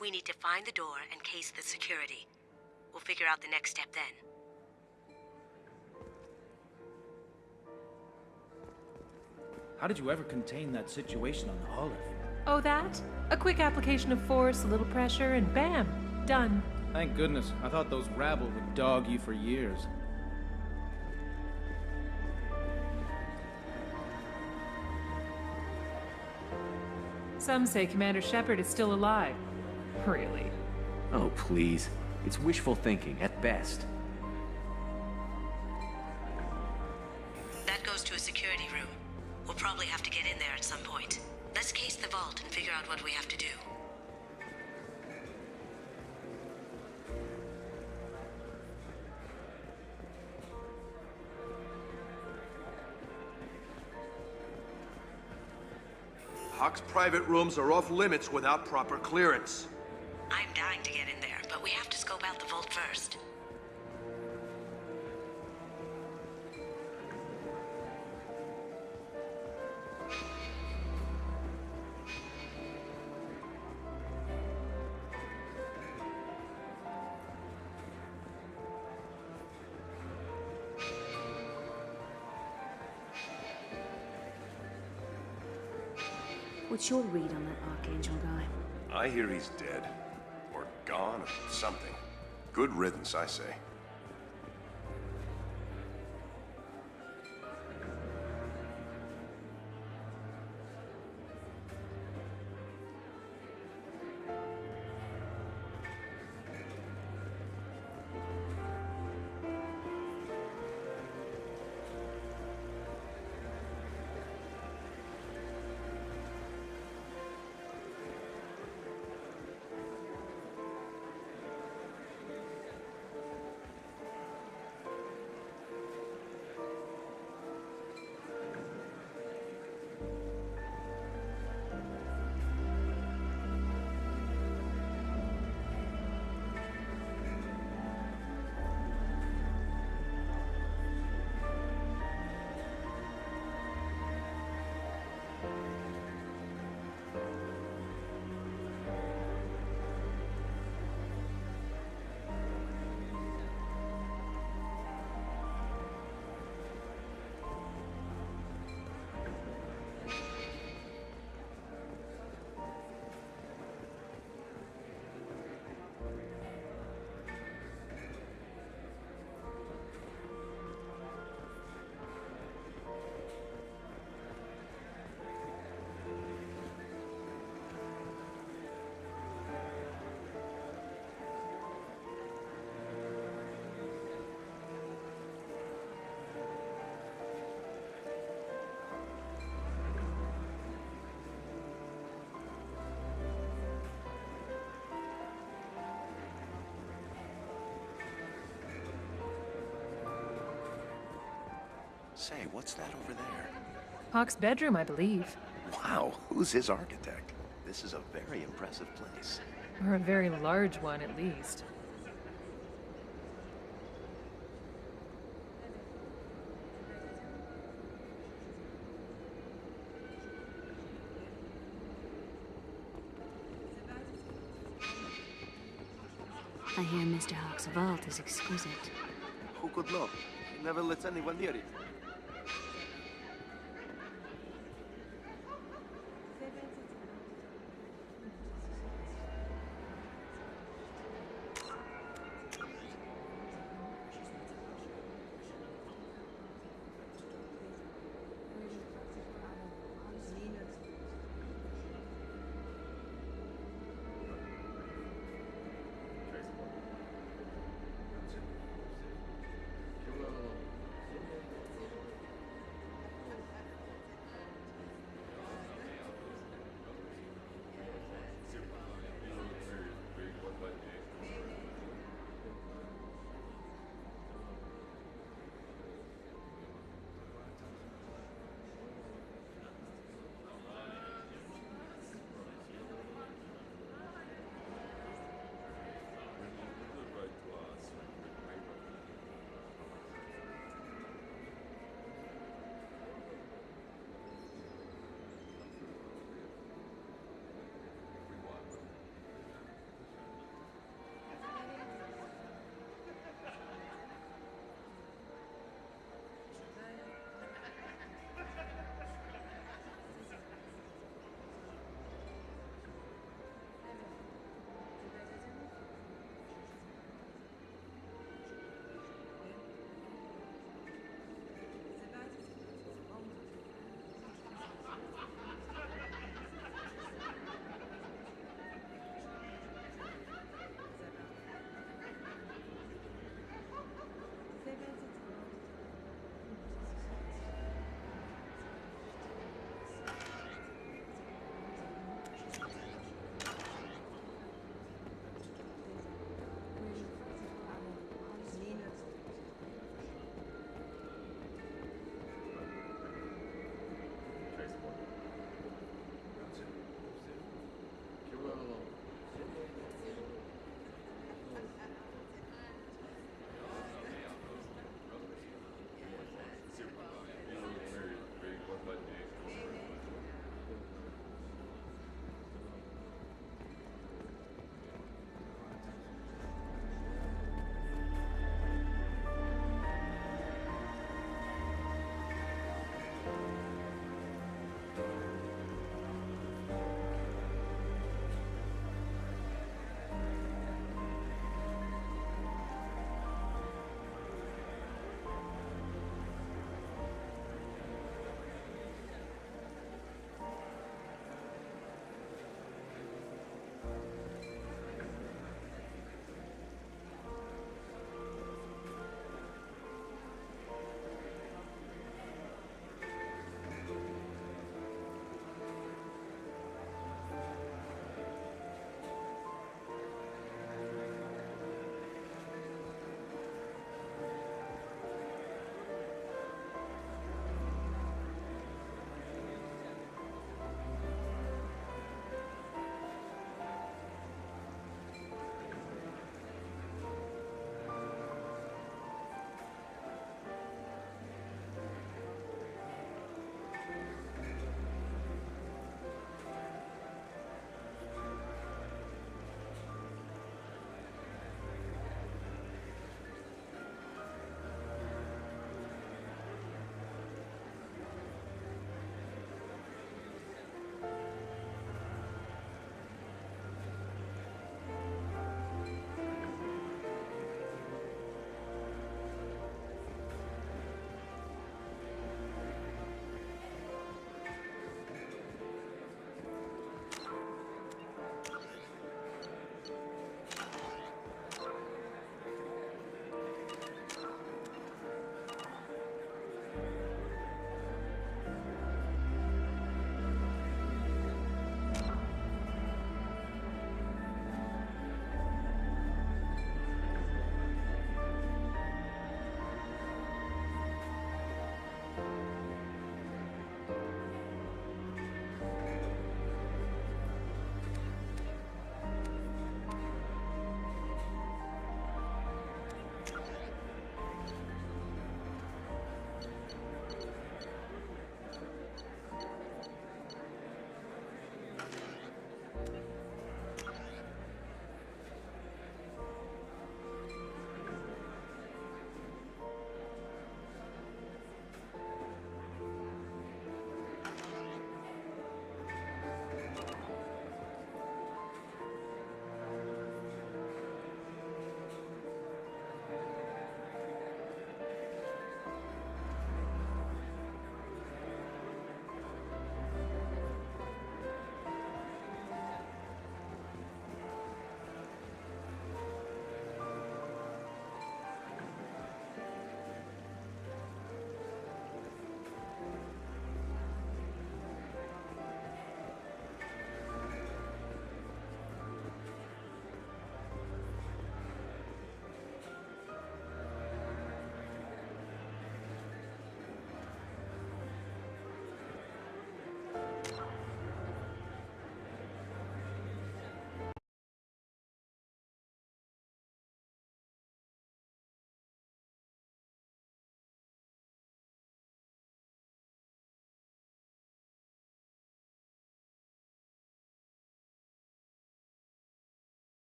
We need to find the door and case the security. We'll figure out the next step then. How did you ever contain that situation on Olive? Oh, that? A quick application of force, a little pressure, and bam! Done. Thank goodness. I thought those rabble would dog you for years. Some say Commander Shepard is still alive. Really? Oh, please. It's wishful thinking, at best. That goes to a security room. We'll probably have to get in there at some point. Let's case the vault and figure out what we have to do. Hawk's private rooms are off limits without proper clearance. I'm dying to get in there, but we have to scope out the vault first. What's your read on that Archangel guy? I hear he's dead. Or gone, or something. Good riddance, I say. Say, what's that over there? Hawk's bedroom, I believe. Wow, who's his architect? This is a very impressive place. Or a very large one, at least. I hear Mr. Hawk's vault is exquisite. Who could know? He never lets anyone near it.